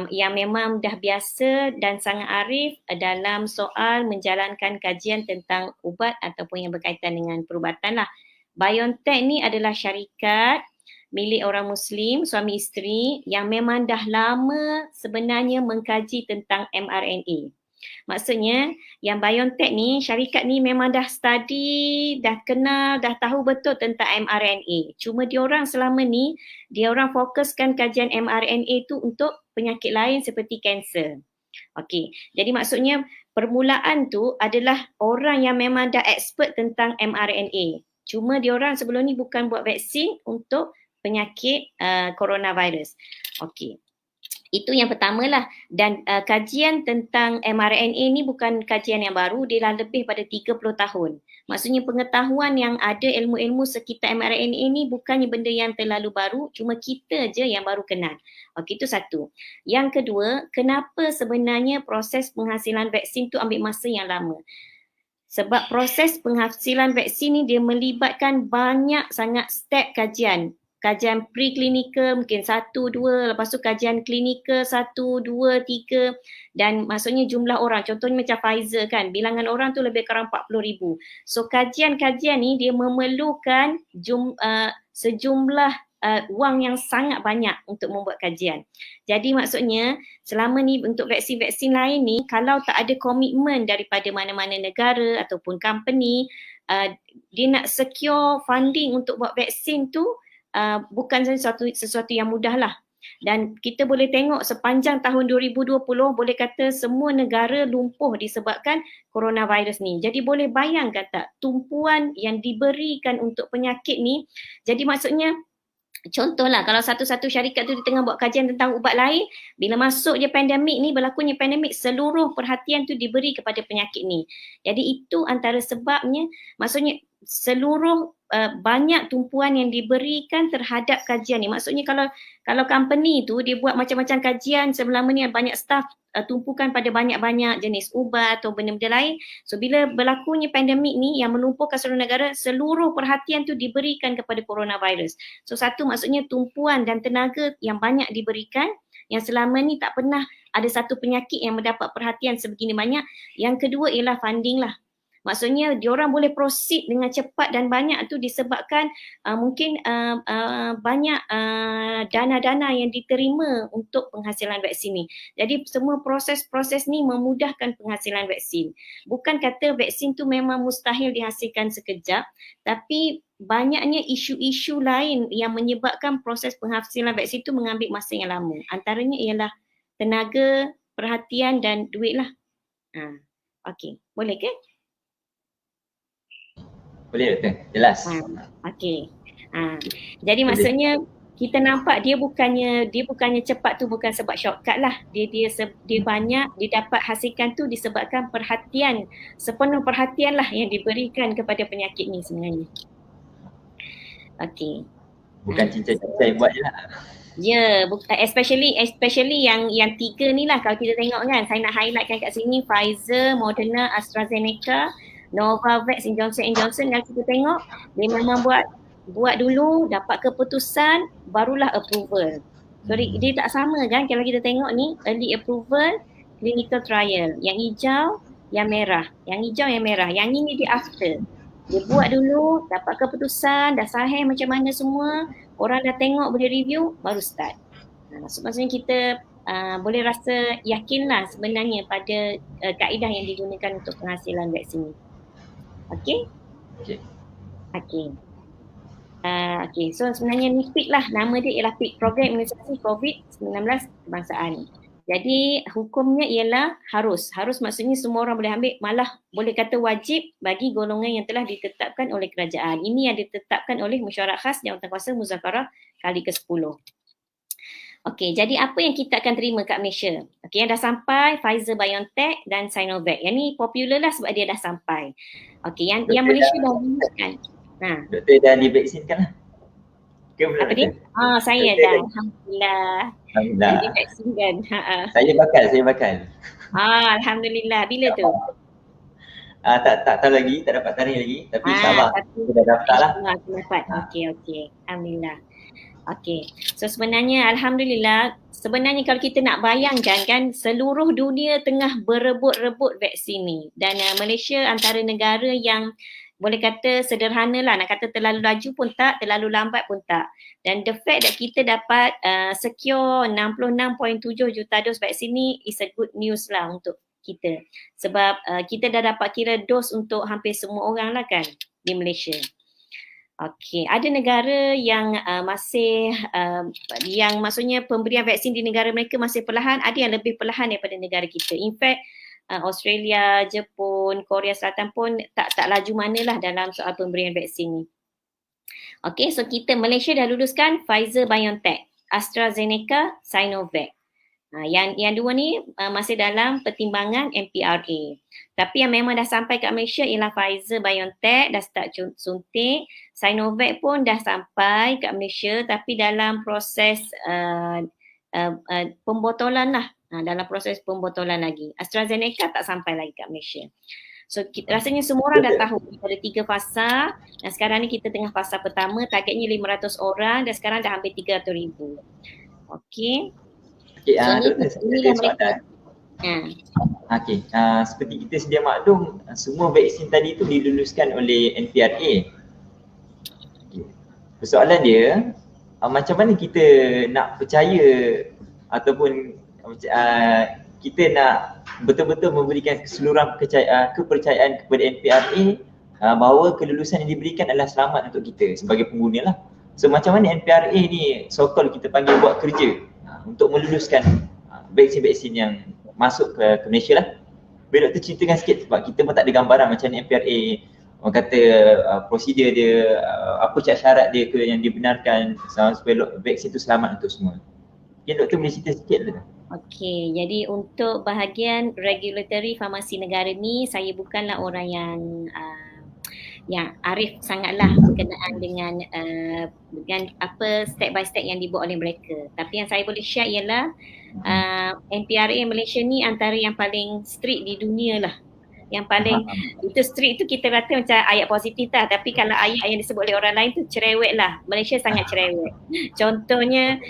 yang memang dah biasa dan sangat arif dalam soal menjalankan kajian tentang ubat ataupun yang berkaitan dengan perubatan lah. BioNTech ni adalah syarikat milik orang Muslim, suami isteri yang memang dah lama sebenarnya mengkaji tentang mRNA. Maksudnya yang BioNTech ni, syarikat ni memang dah study, dah kenal, dah tahu betul tentang mRNA. Cuma diorang selama ni, diorang fokuskan kajian mRNA tu untuk penyakit lain seperti kanser. Okey, jadi maksudnya permulaan tu adalah orang yang memang dah expert tentang mRNA. Cuma diorang sebelum ni bukan buat vaksin untuk penyakit coronavirus. Okey. Itu yang pertama lah. Dan kajian tentang mRNA ni bukan kajian yang baru, dia dah lebih pada 30 tahun. Maksudnya pengetahuan yang ada, ilmu-ilmu sekitar mRNA ni bukannya benda yang terlalu baru, cuma kita je yang baru kenal. Okey, itu satu. Yang kedua, kenapa sebenarnya proses penghasilan vaksin tu ambil masa yang lama? Sebab proses penghasilan vaksin ni dia melibatkan banyak sangat step kajian. Kajian preklinikal mungkin 1, 2, lepas tu kajian klinikal 1, 2, 3 dan maksudnya jumlah orang. Contohnya macam Pfizer kan, bilangan orang tu lebih kurang 40,000. So kajian-kajian ni dia memerlukan sejumlah wang yang sangat banyak untuk membuat kajian. Jadi maksudnya selama ni untuk vaksin-vaksin lain ni kalau tak ada komitmen daripada mana-mana negara ataupun company, dia nak secure funding untuk buat vaksin tu bukan sesuatu yang mudah lah. Dan kita boleh tengok sepanjang tahun 2020 boleh kata semua negara lumpuh disebabkan coronavirus ni. Jadi boleh bayangkan tak tumpuan yang diberikan untuk penyakit ni. Jadi maksudnya contohlah kalau satu-satu syarikat tu di tengah buat kajian tentang ubat lain, bila masuk je pandemik ni, berlakunya pandemik, seluruh perhatian tu diberi kepada penyakit ni. Jadi itu antara sebabnya, maksudnya seluruh banyak tumpuan yang diberikan terhadap kajian ni. Maksudnya kalau company tu dia buat macam-macam kajian selama ni banyak staff tumpukan pada banyak-banyak jenis ubat atau benda-benda lain. So bila berlakunya pandemik ni yang melumpuhkan seluruh negara, seluruh perhatian tu diberikan kepada coronavirus. So satu maksudnya tumpuan dan tenaga yang banyak diberikan yang selama ni tak pernah ada satu penyakit yang mendapat perhatian sebegini banyak. Yang kedua ialah funding lah. Maksudnya diorang boleh proceed dengan cepat dan banyak tu disebabkan mungkin banyak dana-dana yang diterima untuk penghasilan vaksin ni. Jadi semua proses-proses ni memudahkan penghasilan vaksin. Bukan kata vaksin tu memang mustahil dihasilkan sekejap, tapi banyaknya isu-isu lain yang menyebabkan proses penghasilan vaksin tu mengambil masa yang lama. Antaranya ialah tenaga, perhatian dan duit lah. Okey, boleh ke? Boleh Doktor, jelas. Okey. Jadi maksudnya kita nampak dia bukannya cepat tu bukan sebab shortcut lah. Dia banyak didapat hasilkan tu disebabkan perhatian, sepenuh perhatian lah yang diberikan kepada penyakit ni sebenarnya. Okey. Bukan cincang-cincang yang buat je lah. Ya, especially yang 3 ni lah kalau kita tengok kan. Saya nak highlightkan kat sini Pfizer, Moderna, AstraZeneca, Novavax, Johnson & Johnson. Kalau kita tengok dia memang buat dulu, dapat keputusan, barulah approval. So dia tak sama kan kalau kita tengok ni early approval, clinical trial. Yang hijau, yang merah. Yang hijau, yang merah. Yang ini dia after. Dia buat dulu, dapat keputusan, dah sahih macam mana semua, orang dah tengok, boleh review, baru start. Maksudnya kita boleh rasa yakinlah sebenarnya pada kaedah yang digunakan untuk penghasilan vaksin ni. Okey? Okey. So sebenarnya ni PIK lah, nama dia ialah PIK, Program Imunisasi COVID-19 Kebangsaan. Jadi hukumnya ialah harus maksudnya semua orang boleh ambil, malah boleh kata wajib bagi golongan yang telah ditetapkan oleh kerajaan. Ini yang ditetapkan oleh Mesyuarat Khas Jawatankuasa Muzakarah kali ke-10. Okey, jadi apa yang kita akan terima kat Malaysia? Okey, yang dah sampai Pfizer BioNTech dan Sinovac. Yang ni popular lah sebab dia dah sampai. Okey, yang Malaysia dah gunakan. Doktor dah divaksinkan lah? Ke belum? Apa dia? Saya dah. Alhamdulillah. Dah divaksinkan. Saya bakal. Alhamdulillah. Bila tu? Tak tahu lagi, tak dapat tarikh lagi. Tapi insyaAllah kita dah daftar lah. Dapat. Okey. Alhamdulillah. Okey. So sebenarnya Alhamdulillah, sebenarnya kalau kita nak bayangkan kan, seluruh dunia tengah berebut-rebut vaksin ni. Dan Malaysia antara negara yang boleh kata sederhana lah, nak kata terlalu laju pun tak, terlalu lambat pun tak. Dan the fact that kita dapat secure 66.7 juta dos vaksin ni is a good news lah untuk kita. Sebab kita dah dapat kira dos untuk hampir semua orang lah kan di Malaysia. Okey, ada negara yang masih yang maksudnya pemberian vaksin di negara mereka masih perlahan, ada yang lebih perlahan daripada negara kita. In fact, Australia, Jepun, Korea Selatan pun tak laju manalah dalam soal pemberian vaksin ni. Okey, so kita Malaysia dah luluskan Pfizer BioNTech, AstraZeneca, Sinovac. Yang dua ni masih dalam pertimbangan MPRA. Tapi yang memang dah sampai kat Malaysia ialah Pfizer BioNTech, dah start suntik. Sinovac pun dah sampai kat Malaysia tapi dalam proses pembotolan lah. Dalam proses pembotolan lagi. AstraZeneca tak sampai lagi kat Malaysia. So rasanya semua orang dah tahu ada 3 fasa dan sekarang ni kita tengah fasa pertama, targetnya 500 orang dan sekarang dah hampir 300,000. Okey. Okey, Doktor, saya ada soalan. Okey, seperti kita sedia maklum, semua vaksin tadi tu diluluskan oleh NPRA. Okay. Persoalan dia, macam mana kita nak percaya ataupun kita nak betul-betul memberikan keseluruhan kepercayaan kepada NPRA bahawa kelulusan yang diberikan adalah selamat untuk kita sebagai pengguna lah. So macam mana NPRA ni so-called kita panggil buat kerja untuk meluluskan vaksin-vaksin yang masuk ke Malaysia lah. Boleh Doktor ceritakan sikit sebab kita pun tak ada gambaran macam mana NPRA orang kata prosedur dia, apa syarat dia ke yang dibenarkan supaya vaksin tu selamat untuk semua. Mungkin Doktor boleh cerita sikit lah. Okey, jadi untuk bahagian regulatory farmasi negara ni, saya bukanlah orang yang arif sangatlah berkenaan dengan apa step by step yang dibuat oleh mereka. Tapi yang saya boleh share ialah NPRA Malaysia ni antara yang paling strict di dunia lah Yang paling itu strict tu kita kata macam ayat positif lah, tapi kalau ayat yang disebut oleh orang lain tu cerewet lah. Malaysia sangat cerewet. Contohlah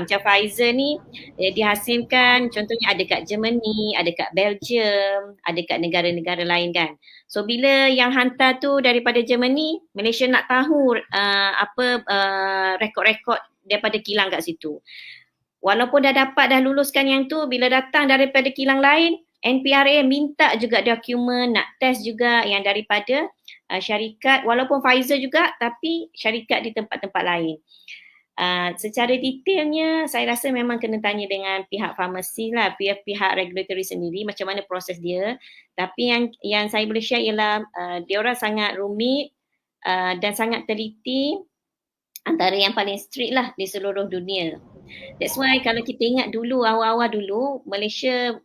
macam Pfizer ni dihasilkan contohnya ada kat Germany, ada kat Belgium, ada kat negara-negara lain kan. So bila yang hantar tu daripada Germany, Malaysia nak tahu rekod-rekod daripada kilang kat situ. Walaupun dah luluskan yang tu, bila datang daripada kilang lain, NPRA minta juga dokumen, nak test juga yang daripada syarikat, walaupun Pfizer juga tapi syarikat di tempat-tempat lain. Secara detailnya saya rasa memang kena tanya dengan pihak farmasi lah, pihak regulatory sendiri macam mana proses dia. Tapi yang saya boleh share ialah diorang sangat rumit dan sangat teliti, antara yang paling strict lah di seluruh dunia. That's why kalau kita ingat dulu, awal-awal dulu Malaysia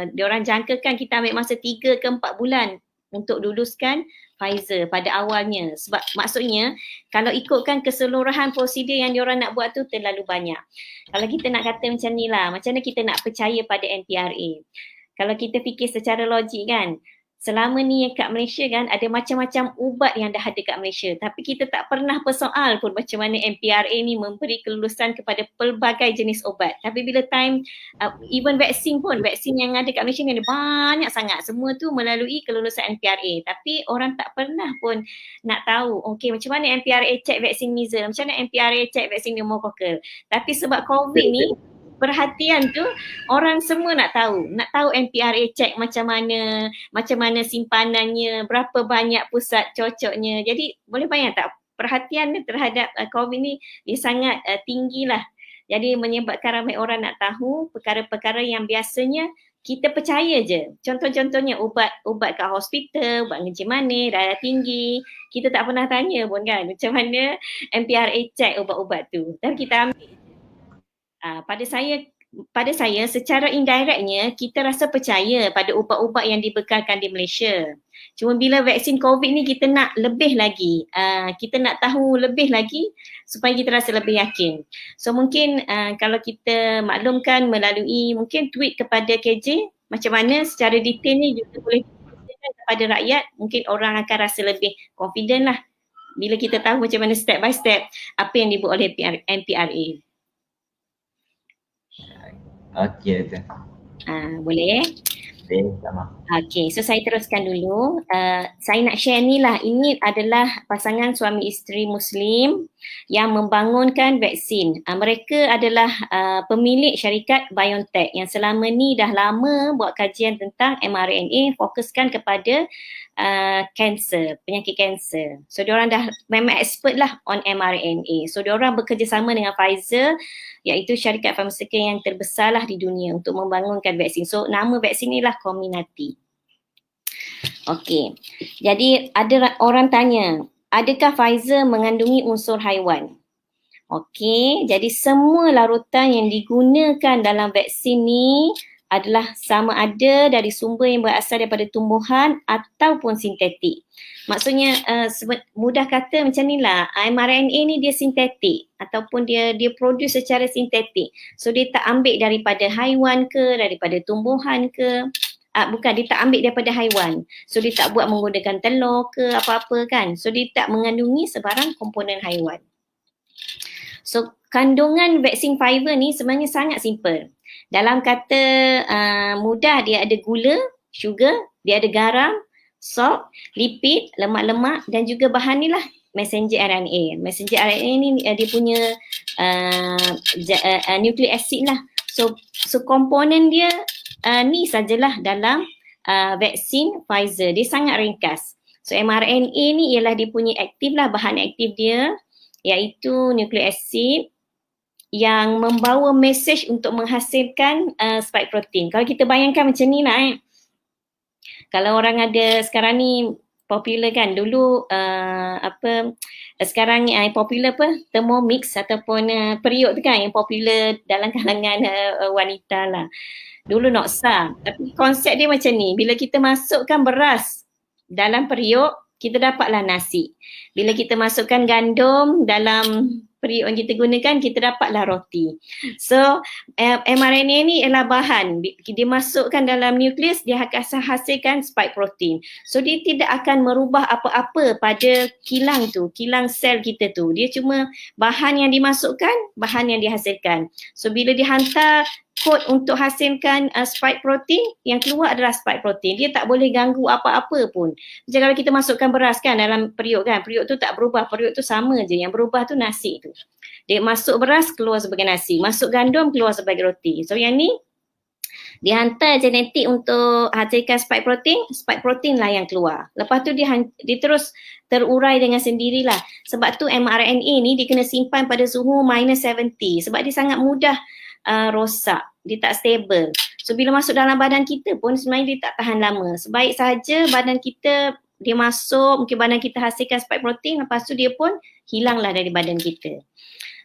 diorang jangkakan kita ambil masa 3 ke 4 bulan untuk luluskan Pfizer pada awalnya. Sebab maksudnya kalau ikutkan keseluruhan prosedur yang diorang nak buat tu terlalu banyak. Kalau kita nak kata macam ni lah, macam mana kita nak percaya pada NPRA? Kalau kita fikir secara logik kan, selama ni kat Malaysia kan ada macam-macam ubat yang dah ada kat Malaysia, tapi kita tak pernah persoal pun macam mana NPRA ni memberi kelulusan kepada pelbagai jenis ubat. Tapi bila time even vaksin yang ada kat Malaysia ni ada banyak sangat, semua tu melalui kelulusan NPRA, tapi orang tak pernah pun nak tahu okey macam mana NPRA check vaksin measles, macam mana NPRA check vaksin pneumococcal. Tapi sebab COVID ni perhatian tu orang semua nak tahu NPRA check macam mana simpanannya, berapa banyak pusat cocoknya. Jadi boleh bayang tak perhatian terhadap COVID ni dia sangat tinggi lah. Jadi menyebabkan ramai orang nak tahu perkara-perkara yang biasanya kita percaya je. Contohnya ubat kat hospital, ubat ngencing manis, darah tinggi, kita tak pernah tanya pun kan macam mana NPRA check ubat-ubat tu. Tapi kita ambil. Pada saya secara indirectnya kita rasa percaya pada ubat-ubat yang dibekalkan di Malaysia. Cuma bila vaksin COVID ni kita nak lebih lagi, kita nak tahu lebih lagi supaya kita rasa lebih yakin. So mungkin kalau kita maklumkan melalui mungkin tweet kepada KJ macam mana secara detail ni juga boleh ditunjukkan kepada rakyat, mungkin orang akan rasa lebih confident lah bila kita tahu macam mana step by step apa yang dibuat oleh NPRA. Okey, betul. Boleh? Boleh, sama. Okay, so saya teruskan dulu. Saya nak share ni lah, ini adalah pasangan suami isteri Muslim yang membangunkan vaksin. Mereka adalah pemilik syarikat BioNTech yang selama ni dah lama buat kajian tentang mRNA, fokuskan kepada penyakit kanser. So diorang dah memang expert lah on mRNA. So diorang bekerjasama dengan Pfizer, iaitu syarikat farmasikal yang terbesar lah di dunia untuk membangunkan vaksin. So nama vaksin ni lah Comirnaty. Okey, jadi ada orang tanya, adakah Pfizer mengandungi unsur haiwan? Okey, jadi semua larutan yang digunakan dalam vaksin ni adalah sama ada dari sumber yang berasal daripada tumbuhan ataupun sintetik. Maksudnya mudah kata macam ni lah, mRNA ni dia sintetik ataupun dia produce secara sintetik. So dia tak ambil daripada haiwan ke, daripada tumbuhan ke. Bukan, dia tak ambil daripada haiwan. So dia tak buat menggunakan telur ke apa-apa kan. So dia tak mengandungi sebarang komponen haiwan. So kandungan vaksin Pfizer ni sebenarnya sangat simple. Dalam kata mudah, dia ada gula, sugar, dia ada garam, salt, lipid, lemak-lemak dan juga bahan ni lah messenger RNA. Messenger RNA ni dia punya nucleic acid lah. So komponen dia ni sajalah dalam vaksin Pfizer. Dia sangat ringkas. So mRNA ni ialah dia punya aktif lah, bahan aktif dia iaitu nucleic acid yang membawa mesej untuk menghasilkan spike protein. Kalau kita bayangkan macam ni lah kalau orang ada sekarang ni popular kan, dulu sekarang ni popular Thermomix ataupun periuk tu kan yang popular dalam kalangan wanita lah. Dulu Noxa, tapi konsep dia macam ni, bila kita masukkan beras dalam periuk, kita dapatlah nasi. Bila kita masukkan gandum dalam periuk yang kita gunakan, kita dapatlah roti. So mRNA ni ialah bahan, dia masukkan dalam nukleus, dia akan hasilkan spike protein. So dia tidak akan merubah apa-apa pada kilang tu, kilang sel kita tu. Dia cuma bahan yang dimasukkan, bahan yang dihasilkan. So bila dihantar kod untuk hasilkan spike protein, yang keluar adalah spike protein. Dia tak boleh ganggu apa-apa pun. Macam kalau kita masukkan beras kan dalam periuk kan, periuk tu tak berubah, periuk tu sama je. Yang berubah tu nasi tu. Dia masuk beras, keluar sebagai nasi. Masuk gandum, keluar sebagai roti. So yang ni, dia hantar genetik untuk hasilkan spike protein lah yang keluar. Lepas tu dia terus terurai dengan sendirilah. Sebab tu mRNA ni dia kena simpan pada suhu -70 sebab dia sangat mudah rosak, dia tak stable. So bila masuk dalam badan kita pun sebenarnya dia tak tahan lama. Sebaik sahaja badan kita dia masuk, mungkin badan kita hasilkan spike protein, lepas tu dia pun hilanglah dari badan kita.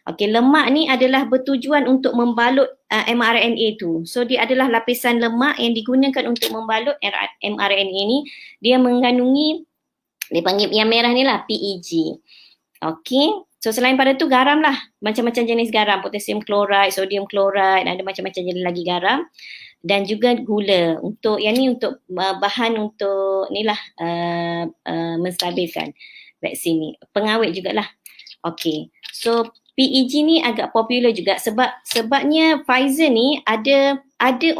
Okey, lemak ni adalah bertujuan untuk membalut mRNA tu. So dia adalah lapisan lemak yang digunakan untuk membalut mRNA ni. Dia mengandungi, dia panggil yang merah ni lah PEG. Okey. So selain pada tu garam lah, macam-macam jenis garam, potassium chloride, sodium chloride, ada macam-macam jenis lagi garam, dan juga gula. Untuk yang ni untuk bahan untuk ni lah menstabilkan vaksin ni, pengawet jugalah. Okey, so PEG ni agak popular juga sebabnya Pfizer ni ada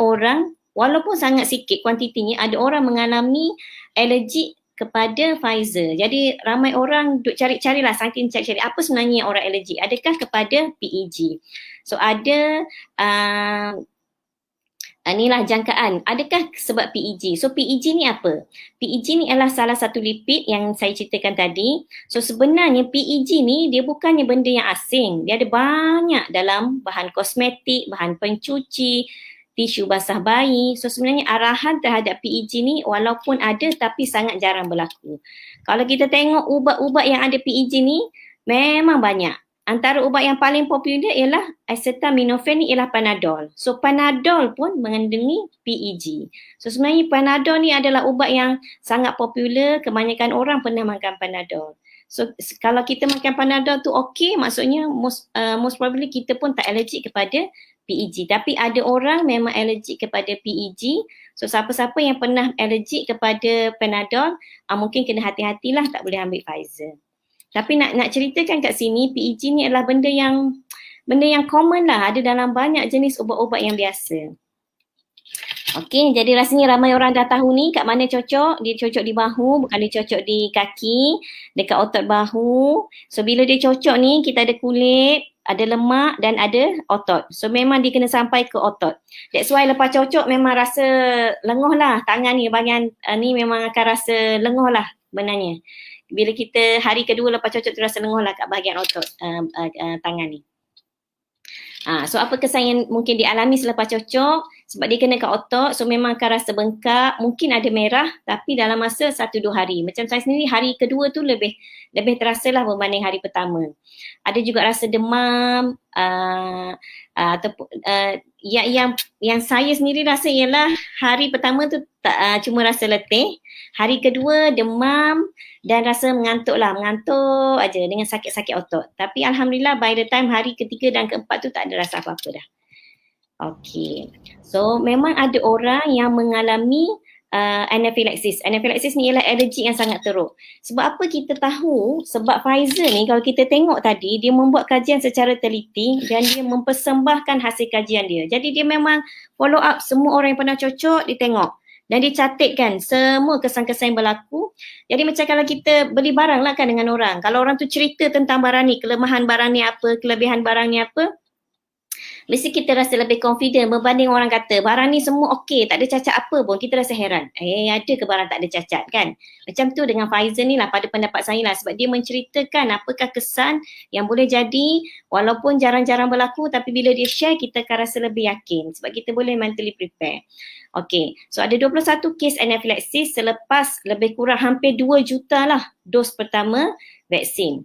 orang, walaupun sangat sikit kuantitinya, ada orang mengalami alergik kepada Pfizer. Jadi ramai orang duk cari-carilah, saking cari-cari apa sebenarnya orang alergik. Adakah kepada PEG? So ada inilah jangkaan. Adakah sebab PEG? So PEG ni apa? PEG ni adalah salah satu lipid yang saya ceritakan tadi. So sebenarnya PEG ni dia bukannya benda yang asing. Dia ada banyak dalam bahan kosmetik, bahan pencuci, tisu basah bayi. So sebenarnya arahan terhadap PEG ni walaupun ada tapi sangat jarang berlaku. Kalau kita tengok ubat-ubat yang ada PEG ni memang banyak. Antara ubat yang paling popular ialah acetaminophen ni ialah Panadol. So Panadol pun mengandungi PEG. So sebenarnya Panadol ni adalah ubat yang sangat popular, kebanyakan orang pernah makan Panadol. So kalau kita makan Panadol tu okey, maksudnya most probably kita pun tak allergic kepada PEG. Tapi ada orang memang allergic kepada PEG. So siapa-siapa yang pernah allergic kepada Panadol, mungkin kena hati-hatilah, tak boleh ambil Pfizer. Tapi nak ceritakan kat sini, PEG ni adalah benda yang common lah, ada dalam banyak jenis ubat-ubat yang biasa. Okey, jadi rasanya ramai orang dah tahu ni kat mana cocok. Dia cocok di bahu, bukan dia cocok di kaki, dekat otot bahu. So bila dia cocok ni, kita ada kulit, ada lemak dan ada otot. So memang dia kena sampai ke otot. That's why lepas cocok memang rasa lengoh lah. Tangan ni bahagian ni memang akan rasa lengoh lah sebenarnya. Bila kita hari kedua lepas cocok tu rasa lengoh lah kat bahagian otot tangan ni. So apa kesan yang mungkin dialami selepas cocok? Sebab dia kena kat otot, so memang akan rasa bengkak, mungkin ada merah tapi dalam masa 1-2 hari. Macam saya sendiri hari kedua tu lebih terasa lah berbanding hari pertama. Ada juga rasa demam, yang saya sendiri rasa ialah hari pertama tu cuma rasa letih, hari kedua demam dan rasa mengantuk aja dengan sakit-sakit otot. Tapi alhamdulillah by the time hari ketiga dan keempat tu tak ada rasa apa-apa dah. Okey. So memang ada orang yang mengalami anaphylaxis. Anaphylaxis ni ialah alergi yang sangat teruk. Sebab apa kita tahu? Sebab Pfizer ni kalau kita tengok tadi, dia membuat kajian secara teliti dan dia mempersembahkan hasil kajian dia. Jadi dia memang follow up semua orang yang pernah cocok, dia tengok. Dan dia catatkan semua kesan-kesan yang berlaku. Jadi macam kalau kita beli barang lah kan dengan orang. Kalau orang tu cerita tentang barang ni, kelemahan barang ni apa, kelebihan barang ni apa, mesti kita rasa lebih confident berbanding orang kata barang ni semua okey, tak ada cacat apa pun, kita rasa heran. Ada ke barang tak ada cacat kan? Macam tu dengan Pfizer ni lah pada pendapat saya lah, sebab dia menceritakan apakah kesan yang boleh jadi walaupun jarang-jarang berlaku, tapi bila dia share kita akan rasa lebih yakin sebab kita boleh mentally prepare. Okey, so ada 21 kes anaphylaxis selepas lebih kurang hampir 2 juta lah dos pertama vaksin.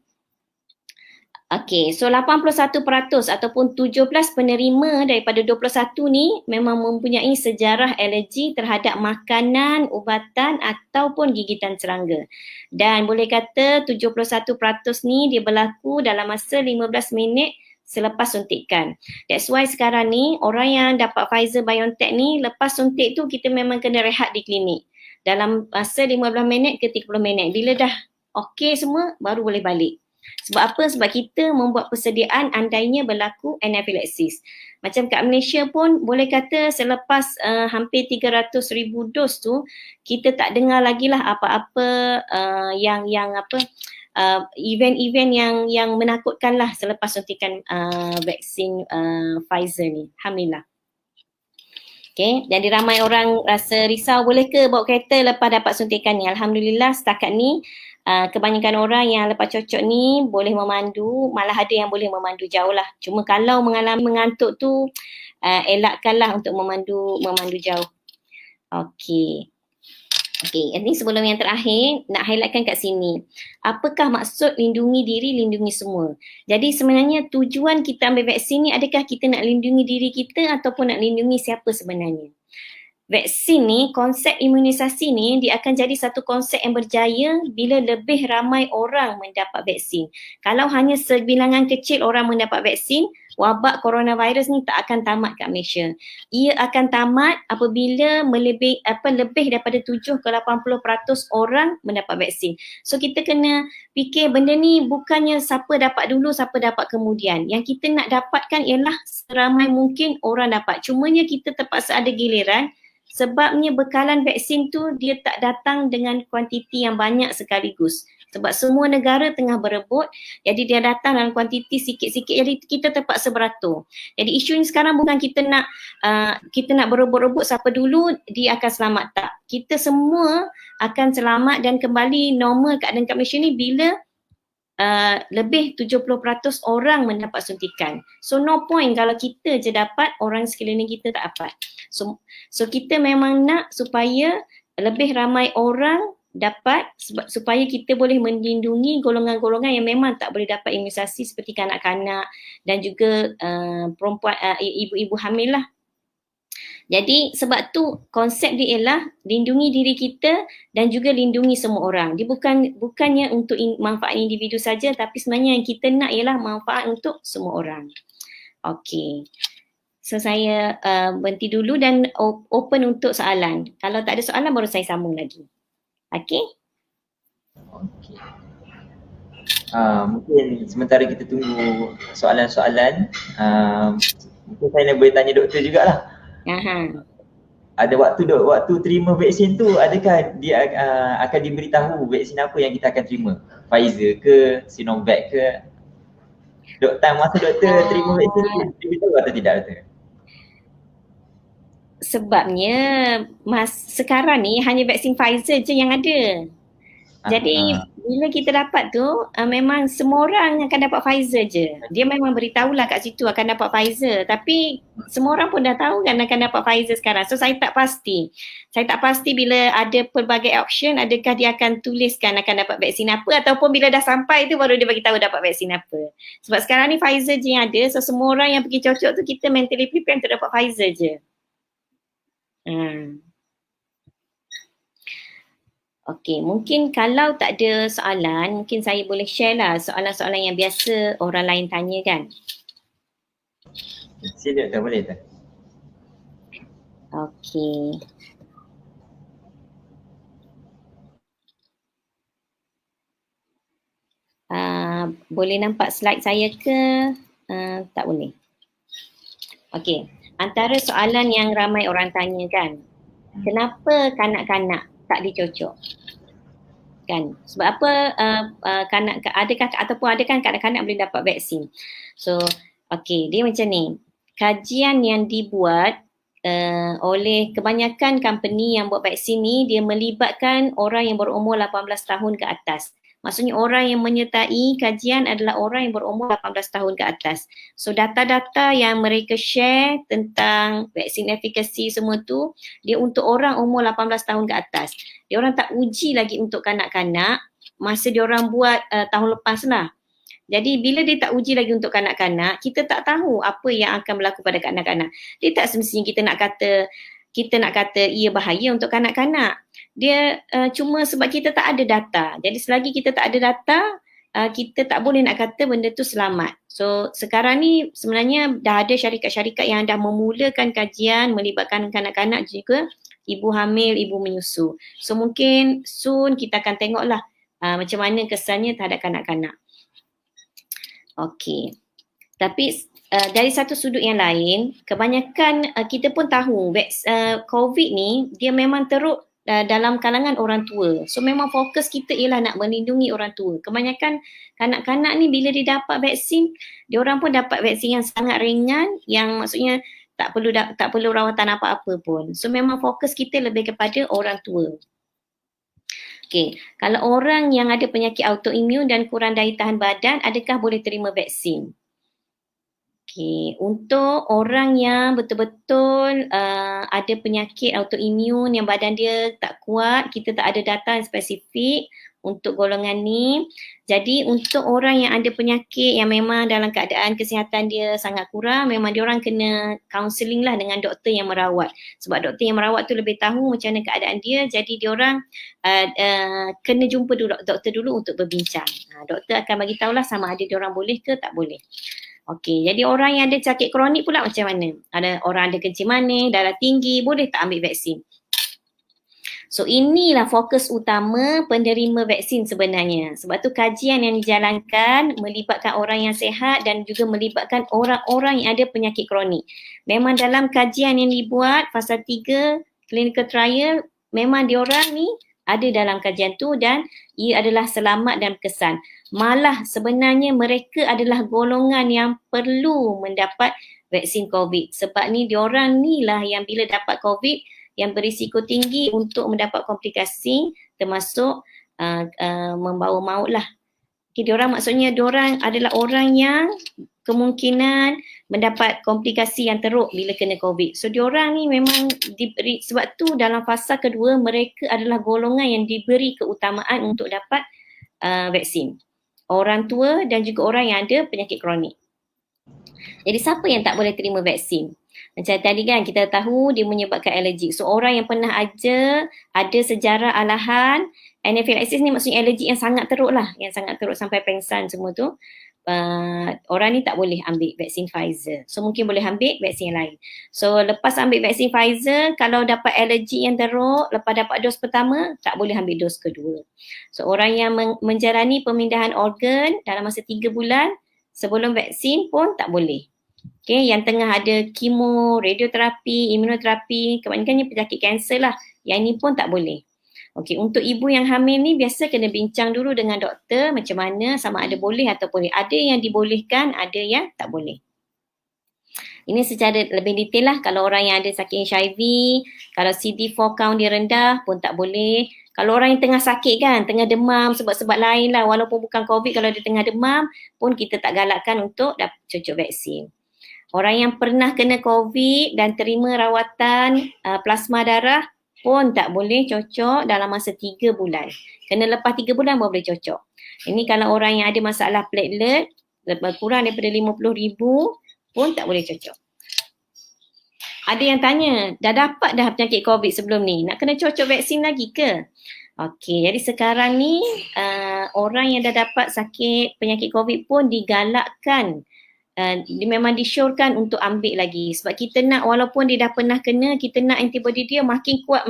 Okey, so 81% ataupun 17 penerima daripada 21 ni memang mempunyai sejarah alergi terhadap makanan, ubatan ataupun gigitan serangga. Dan boleh kata 71% ni dia berlaku dalam masa 15 minit selepas suntikan. That's why sekarang ni orang yang dapat Pfizer BioNTech ni lepas suntik tu kita memang kena rehat di klinik. Dalam masa 15 minit ke 30 minit. Bila dah okey semua baru boleh balik. Sebab apa? Sebab kita membuat persediaan andainya berlaku anafilaksis. Macam kat Malaysia pun boleh kata selepas hampir 300,000 dos tu kita tak dengar lagi lah apa-apa yang event-event yang menakutkan lah selepas suntikan vaksin Pfizer ni. Alhamdulillah. Okay, jadi ramai orang rasa risau boleh ke bawa kereta lepas dapat suntikan ni. Alhamdulillah setakat ni kebanyakan orang yang lepas cocok ni boleh memandu, malah ada yang boleh memandu jauh lah. Cuma kalau mengalami mengantuk tu elakkanlah untuk memandu jauh. Okey. Okey, ini sebelum yang terakhir nak highlightkan kat sini. Apakah maksud lindungi diri, lindungi semua? Jadi sebenarnya tujuan kita ambil vaksin ni adakah kita nak lindungi diri kita ataupun nak lindungi siapa sebenarnya? Vaksin ni, konsep imunisasi ni dia akan jadi satu konsep yang berjaya bila lebih ramai orang mendapat vaksin. Kalau hanya sebilangan kecil orang mendapat vaksin, wabak coronavirus ni tak akan tamat kat Malaysia. Ia akan tamat apabila lebih daripada 7 ke 80% orang mendapat vaksin. So kita kena fikir benda ni bukannya siapa dapat dulu, siapa dapat kemudian. Yang kita nak dapatkan ialah seramai mungkin orang dapat. Cumanya kita terpaksa ada giliran. Sebabnya bekalan vaksin tu dia tak datang dengan kuantiti yang banyak sekaligus. Sebab semua negara tengah berebut, jadi dia datang dalam kuantiti sikit-sikit, jadi kita terpaksa beratur. Jadi isu ni sekarang bukan kita nak berebut-rebut siapa dulu dia akan selamat, tak. Kita semua akan selamat dan kembali normal keadaan kat Malaysia ni bila lebih 70% orang mendapat suntikan. So no point kalau kita je dapat, orang sekeliling kita tak dapat. So kita memang nak supaya lebih ramai orang dapat supaya kita boleh melindungi golongan-golongan yang memang tak boleh dapat imunisasi seperti kanak-kanak dan juga perempuan, ibu-ibu hamil lah. Jadi sebab tu konsep dia ialah lindungi diri kita dan juga lindungi semua orang. Dia bukannya untuk manfaat individu saja, tapi sebenarnya yang kita nak ialah manfaat untuk semua orang. Okey. So saya berhenti dulu dan open untuk soalan. Kalau tak ada soalan baru saya sambung lagi. Okey? Okey. Mungkin sementara kita tunggu soalan-soalan, mungkin saya boleh tanya doktor jugalah. Ada waktu terima vaksin tu, adakah dia akan diberitahu vaksin apa yang kita akan terima? Pfizer ke, Sinovac ke? Masa doktor terima vaksin tu, diberitahu atau tidak doktor? Sebabnya sekarang ni hanya vaksin Pfizer je yang ada. Jadi bila kita dapat tu memang semua orang akan dapat Pfizer je. Dia memang beritahulah kat situ akan dapat Pfizer, tapi semua orang pun dah tahu kan akan dapat Pfizer sekarang. So saya tak pasti. Saya tak pasti bila ada pelbagai option adakah dia akan tuliskan akan dapat vaksin apa, ataupun bila dah sampai tu baru dia bagi tahu dapat vaksin apa. Sebab sekarang ni Pfizer je yang ada. So semua orang yang pergi cocok tu kita mentally prepare untuk dapat Pfizer je. Okey, mungkin kalau tak ada soalan, mungkin saya boleh share lah soalan-soalan yang biasa orang lain tanya kan. Sila tak boleh tak? Okey. Boleh nampak slide saya ke? Tak boleh. Okey, antara soalan yang ramai orang tanya kan, kenapa kanak-kanak tak dicocok? Kan? Sebab apa adakah kanak-kanak boleh dapat vaksin? So, okey, dia macam ni. Kajian yang dibuat oleh kebanyakan company yang buat vaksin ni, dia melibatkan orang yang berumur 18 tahun ke atas. Maksudnya orang yang menyertai kajian adalah orang yang berumur 18 tahun ke atas. So data-data yang mereka share tentang vaksin efikasi semua tu, dia untuk orang umur 18 tahun ke atas. Dia orang tak uji lagi untuk kanak-kanak masa dia orang buat tahun lepas lah. Jadi bila dia tak uji lagi untuk kanak-kanak, kita tak tahu apa yang akan berlaku pada kanak-kanak. Dia tak semestinya kita nak kata ia bahaya untuk kanak-kanak. Dia cuma sebab kita tak ada data. Jadi selagi kita tak ada data, kita tak boleh nak kata benda tu selamat. So sekarang ni sebenarnya dah ada syarikat-syarikat yang dah memulakan kajian melibatkan kanak-kanak juga ibu hamil, ibu menyusu. So mungkin soon kita akan tengoklah macam mana kesannya terhadap kanak-kanak. Okey. Tapi dari satu sudut yang lain, kebanyakan kita pun tahu COVID ni dia memang teruk dalam kalangan orang tua. So memang fokus kita ialah nak melindungi orang tua. Kebanyakan kanak-kanak ni bila dia dapat vaksin, dia orang pun dapat vaksin yang sangat ringan, yang maksudnya tak perlu rawatan apa-apa pun. So memang fokus kita lebih kepada orang tua. Okey, kalau orang yang ada penyakit autoimun dan kurang daya tahan badan, adakah boleh terima vaksin? Okey, untuk orang yang betul-betul ada penyakit autoimun yang badan dia tak kuat, kita tak ada data yang spesifik untuk golongan ni. Jadi untuk orang yang ada penyakit yang memang dalam keadaan kesihatan dia sangat kurang, memang dia orang kena counselling lah dengan doktor yang merawat. Sebab doktor yang merawat tu lebih tahu macam mana keadaan dia, jadi dia orang kena jumpa doktor dulu untuk berbincang. Doktor akan bagi tahulah sama ada dia orang boleh ke tak boleh. Okey, jadi orang yang ada sakit kronik pula macam mana? Ada orang ada kencing manis, darah tinggi, boleh tak ambil vaksin? So inilah fokus utama penerima vaksin sebenarnya. Sebab tu kajian yang dijalankan melibatkan orang yang sihat dan juga melibatkan orang-orang yang ada penyakit kronik. Memang dalam kajian yang dibuat fasa 3 clinical trial, memang diorang ni ada dalam kajian tu dan ia adalah selamat dan berkesan. Malah sebenarnya mereka adalah golongan yang perlu mendapat vaksin COVID. Sebab ni diorang ni lah yang bila dapat COVID yang berisiko tinggi untuk mendapat komplikasi termasuk membawa maut lah. Okay, diorang maksudnya diorang adalah orang yang kemungkinan mendapat komplikasi yang teruk bila kena COVID. So diorang ni memang diberi, sebab tu dalam fasa kedua mereka adalah golongan yang diberi keutamaan untuk dapat vaksin. Orang tua dan juga orang yang ada penyakit kronik. Jadi siapa yang tak boleh terima vaksin? Macam tadi kan kita tahu dia menyebabkan alergik. So orang yang pernah ada sejarah alahan anafilaksis ni maksudnya alergik yang sangat teruk lah. Yang sangat teruk sampai pengsan semua tu. Orang ni tak boleh ambil vaksin Pfizer. So mungkin boleh ambil vaksin yang lain. So lepas ambil vaksin Pfizer, kalau dapat alergi yang teruk, lepas dapat dos pertama, tak boleh ambil dos kedua. So orang yang menjalani pemindahan organ dalam masa 3 bulan sebelum vaksin pun tak boleh. Okay, yang tengah ada kemo, radioterapi, imunoterapi, kebanyakannya penyakit kanser lah. Yang ni pun tak boleh. Okay, untuk ibu yang hamil ni biasa kena bincang dulu dengan doktor macam mana, sama ada boleh atau boleh. Ada yang dibolehkan, ada yang tak boleh. Ini secara lebih detail lah. Kalau orang yang ada sakit HIV, kalau CD4 count dia rendah pun tak boleh. Kalau orang yang tengah sakit kan, tengah demam sebab-sebab lain lah, walaupun bukan COVID, kalau dia tengah demam pun kita tak galakkan untuk cocok vaksin. Orang yang pernah kena COVID dan terima rawatan plasma darah pun tak boleh cocok dalam masa 3 bulan. Kena lepas 3 bulan baru boleh cocok. Ini kalau orang yang ada masalah platelet, kurang daripada 50,000 pun tak boleh cocok. Ada yang tanya, dah dapat dah penyakit COVID sebelum ni, nak kena cocok vaksin lagi ke? Okey, jadi sekarang ni orang yang dah dapat sakit penyakit COVID pun digalakkan, dia memang disyorkan untuk ambil lagi. Sebab kita nak, walaupun dia dah pernah kena, kita nak antibody dia makin kuat.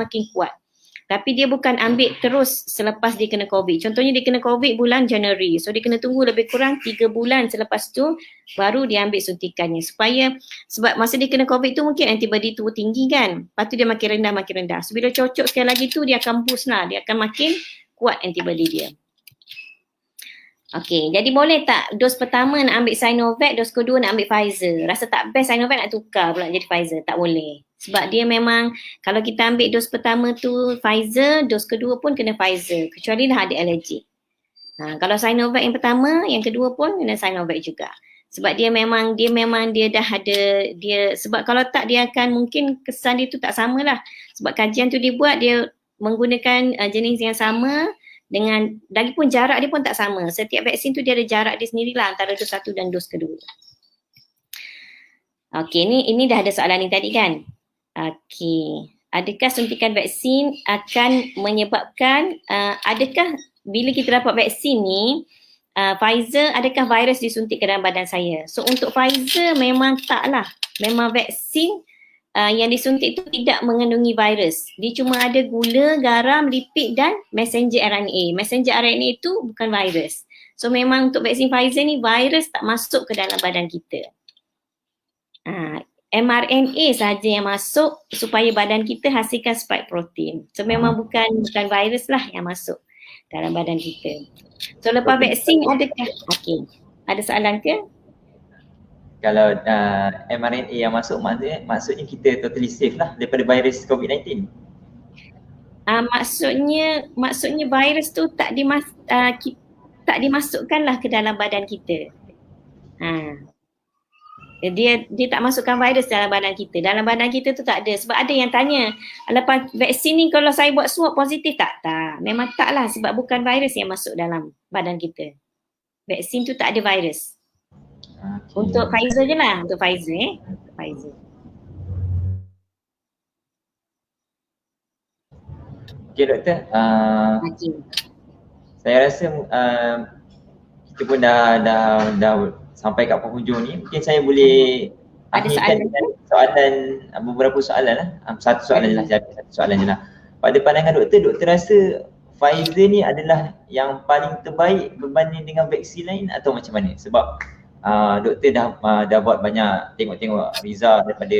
Tapi dia bukan ambil terus selepas dia kena COVID. Contohnya dia kena COVID bulan Januari. So dia kena tunggu lebih kurang 3 bulan selepas tu baru dia ambil suntikannya. Sebab masa dia kena COVID tu mungkin antibody tu tinggi kan. Lepas tu dia makin rendah. So bila cocok sekali lagi tu dia akan boost lah. Dia akan makin kuat antibody dia. Okey, jadi boleh tak dos pertama nak ambil Sinovac, dos kedua nak ambil Pfizer? Rasa tak best Sinovac nak tukar pula jadi Pfizer? Tak boleh. Sebab dia memang, kalau kita ambil dos pertama tu Pfizer, dos kedua pun kena Pfizer. Kecuali lah ada alergi. Kalau Sinovac yang pertama, yang kedua pun kena Sinovac juga. Sebab dia memang dah ada, sebab kalau tak dia akan mungkin kesan dia tu tak samalah. Sebab kajian tu dibuat, dia menggunakan jenis yang sama, lagipun jarak dia pun tak sama. Setiap vaksin tu dia ada jarak dia sendirilah antara dos 1 dan dos kedua. Okey, ini dah ada soalan ni tadi kan? Okey. Adakah suntikan vaksin akan menyebabkan adakah bila kita dapat vaksin ni Pfizer, adakah virus disuntik ke dalam badan saya? So untuk Pfizer memang taklah. Memang vaksin yang disuntik itu tidak mengandungi virus. Dia cuma ada gula, garam, lipid dan messenger RNA. Messenger RNA itu bukan virus. So memang untuk vaksin Pfizer ni virus tak masuk ke dalam badan kita. mRNA sahaja yang masuk supaya badan kita hasilkan spike protein. So memang bukan virus lah yang masuk dalam badan kita. So lepas vaksin adakah? Okey. Ada soalan ke? Kalau mRNA yang masuk maksudnya kita totally safe lah daripada virus COVID-19. Maksudnya virus tu tak dimasukkan lah ke dalam badan kita. Dia tak masukkan virus dalam badan kita. Dalam badan kita tu tak ada. Sebab ada yang tanya, lepas vaksin ni kalau saya buat swab positif tak? Tak. Memang tak lah sebab bukan virus yang masuk dalam badan kita. Vaksin tu tak ada virus. Okay. Untuk Pfizer je lah. Untuk Pfizer Untuk Pfizer. Okay doktor. Saya rasa kita pun dah sampai kat penghujung ni. Mungkin saya boleh akhirkan dengan beberapa soalan lah. Satu soalan je lah, satu soalan je lah. Pada pandangan doktor rasa Pfizer ni adalah yang paling terbaik berbanding dengan vaksin lain atau macam mana? Sebab doktor dah buat banyak tengok result daripada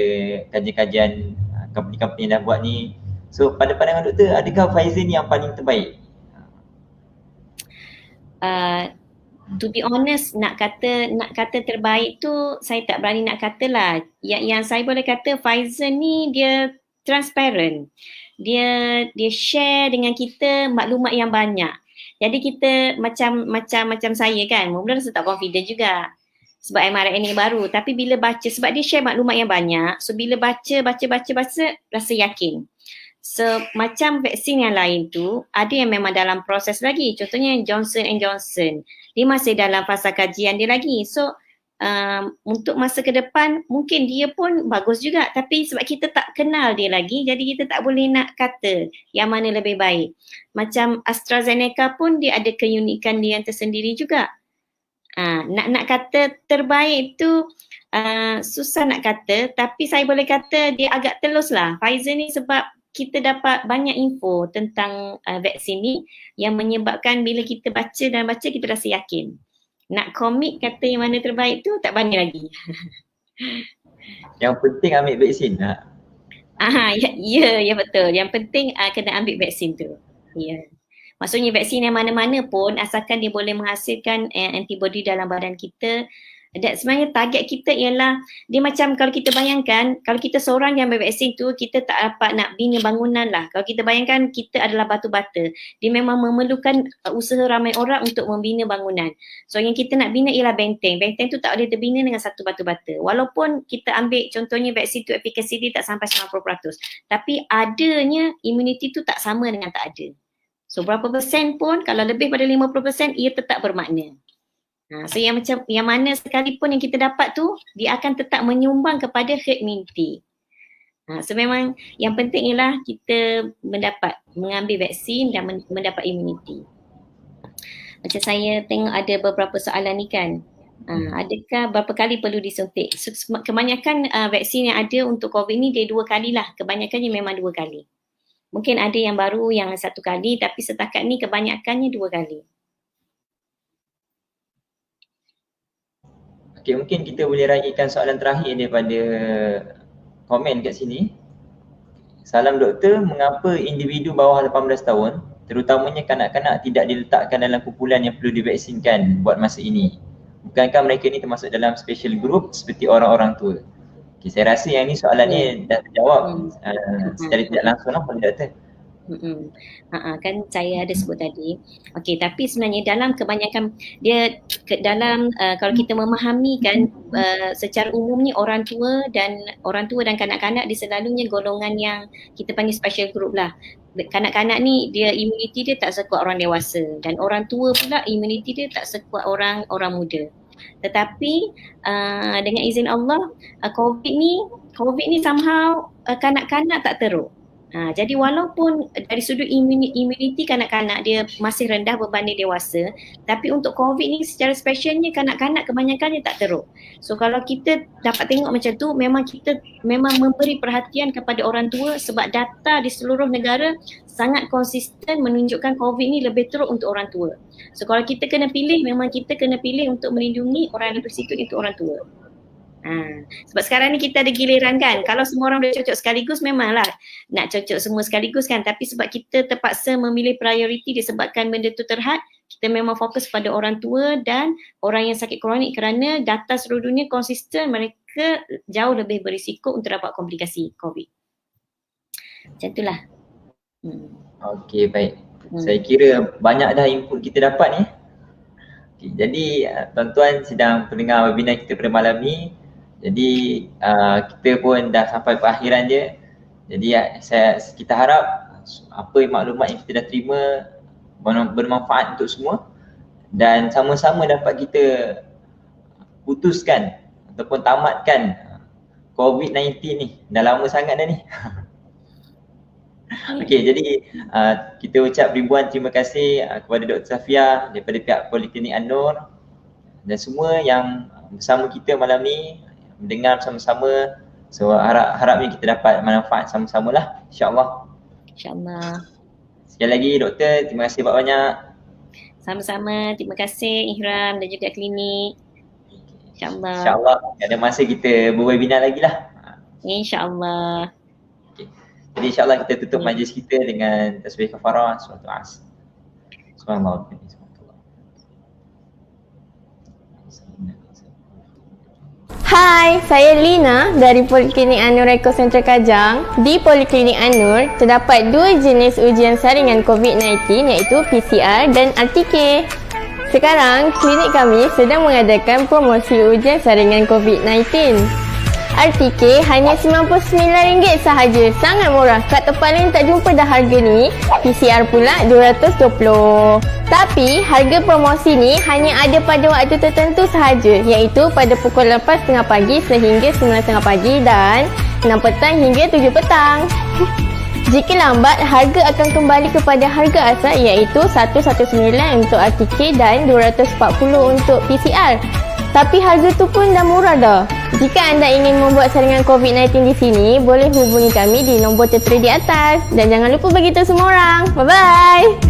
kajian-kajian company-company yang dah buat ni. So pada pandangan doktor, adakah Pfizer ni yang paling terbaik? To be honest, nak kata terbaik tu saya tak berani nak kata lah. Yang saya boleh kata Pfizer ni dia transparent. Dia share dengan kita maklumat yang banyak. Jadi kita macam saya kan, mula rasa tak confident juga. Sebab mRNA baru, tapi bila baca, sebab dia share maklumat yang banyak, so bila baca rasa yakin. So macam vaksin yang lain tu, ada yang memang dalam proses lagi. Contohnya Johnson & Johnson, dia masih dalam fasa kajian dia lagi. So untuk masa ke depan mungkin dia pun bagus juga, tapi sebab kita tak kenal dia lagi, jadi kita tak boleh nak kata yang mana lebih baik. Macam AstraZeneca pun dia ada keunikan dia yang tersendiri juga. Nak kata terbaik tu susah nak kata, tapi saya boleh kata dia agak telus lah Pfizer ni, sebab kita dapat banyak info tentang vaksin ni yang menyebabkan bila kita baca kita rasa yakin. Nak komit kata yang mana terbaik tu tak berani lagi. Yang penting ambil vaksin lah. Ya betul. Yang penting kena ambil vaksin tu. Ya. Maksudnya vaksin yang mana-mana pun asalkan dia boleh menghasilkan antibody dalam badan kita. Dan sebenarnya target kita ialah, dia macam kalau kita bayangkan, kalau kita seorang yang ambil vaksin tu, kita tak dapat nak bina bangunan lah. Kalau kita bayangkan kita adalah batu bata, dia memang memerlukan usaha ramai orang untuk membina bangunan. So yang kita nak bina ialah benteng. Benteng tu tak boleh terbina dengan satu batu bata. Walaupun kita ambil contohnya vaksin tu efikasi dia tak sampai 90%. Tapi adanya immunity tu tak sama dengan tak ada. So berapa persen pun, kalau lebih pada 50%, ia tetap bermakna. So yang mana sekalipun yang kita dapat tu, dia akan tetap menyumbang kepada herd immunity. So memang yang penting ialah kita mengambil vaksin dan mendapat immunity. Macam saya tengok ada beberapa soalan ni kan. Adakah berapa kali perlu disuntik? So, kebanyakan vaksin yang ada untuk COVID ni dia 2 kali lah. Kebanyakannya memang 2 kali. Mungkin ada yang baru yang 1 kali, tapi setakat ni kebanyakannya 2 kali. Okay, mungkin kita boleh raikan soalan terakhir daripada komen kat sini. Salam doktor, mengapa individu bawah 18 tahun, terutamanya kanak-kanak tidak diletakkan dalam kumpulan yang perlu divaksinkan buat masa ini? Bukankah mereka ni termasuk dalam special group seperti orang-orang tua? Okay, saya rasa yang ni soalan ni dah terjawab secara tidak langsung lah oleh doktor. Kan saya ada sebut tadi. Okey, tapi sebenarnya dalam kebanyakan dia dalam kalau kita memahami kan secara umumnya orang tua dan kanak-kanak dia selalunya golongan yang kita panggil special group lah. Kanak-kanak ni dia immunity dia tak sekuat orang dewasa dan orang tua pula immunity dia tak sekuat orang muda. Tetapi dengan izin Allah COVID ni somehow kanak-kanak tak teruk. Jadi walaupun dari sudut immunity kanak-kanak dia masih rendah berbanding dewasa, tapi untuk COVID ni secara specialnya kanak-kanak kebanyakannya tak teruk. So kalau kita dapat tengok macam tu, memang kita memberi perhatian kepada orang tua sebab data di seluruh negara sangat konsisten menunjukkan COVID ni lebih teruk untuk orang tua. So kalau kita kena pilih, memang kita kena pilih untuk melindungi orang yang berisiko itu orang tua. Sebab sekarang ni kita ada giliran kan, kalau semua orang boleh cocok sekaligus memanglah nak cocok semua sekaligus kan, tapi sebab kita terpaksa memilih prioriti disebabkan benda tu terhad, kita memang fokus pada orang tua dan orang yang sakit kronik kerana data seluruh dunia konsisten mereka jauh lebih berisiko untuk dapat komplikasi COVID. Macam itulah. Okey, baik. Saya kira banyak dah input kita dapat ni. Okay, jadi tuan-tuan sedang pendengar webinar kita pada malam ni. Jadi kita pun dah sampai perakhiran dia. Jadi kita harap apa maklumat yang kita dah terima bermanfaat untuk semua dan sama-sama dapat kita putuskan ataupun tamatkan COVID-19 ni. Dah lama sangat dah ni. Okey, jadi kita ucap ribuan terima kasih kepada Dr. Safia daripada pihak Poliklinik An-Nur dan semua yang bersama kita malam ni mendengar bersama-sama. So harapnya kita dapat manfaat sama-sama lah, insyaAllah. InsyaAllah. Sekali lagi doktor, terima kasih banyak. Sama-sama, terima kasih Ihram dan juga klinik. InsyaAllah. InsyaAllah ada masa kita berwebinar lagi lah. InsyaAllah. Okay. Jadi insyaAllah kita tutup majlis kita dengan tasbih kafarah suatu as. Subhanallah. Hai, saya Lina dari Poliklinik An-Nur Eco Center Kajang. Di Poliklinik An-Nur terdapat dua jenis ujian saringan COVID-19 iaitu PCR dan RTK. Sekarang, klinik kami sedang mengadakan promosi ujian saringan COVID-19. RTK hanya RM99 sahaja, sangat murah. Kat tempat lain tak jumpa dah harga ni. PCR pula RM220. Tapi harga promosi ni hanya ada pada waktu tertentu sahaja, iaitu pada pukul 8.30 pagi sehingga 9.30 pagi dan 6 petang hingga 7 petang. Jika lambat, harga akan kembali kepada harga asal iaitu RM119 untuk RTK dan RM240 untuk PCR. Tapi harga tu pun dah murah dah. Jika anda ingin membuat saringan COVID-19 di sini, boleh hubungi kami di nombor tertera di atas. Dan jangan lupa beritahu semua orang. Bye-bye!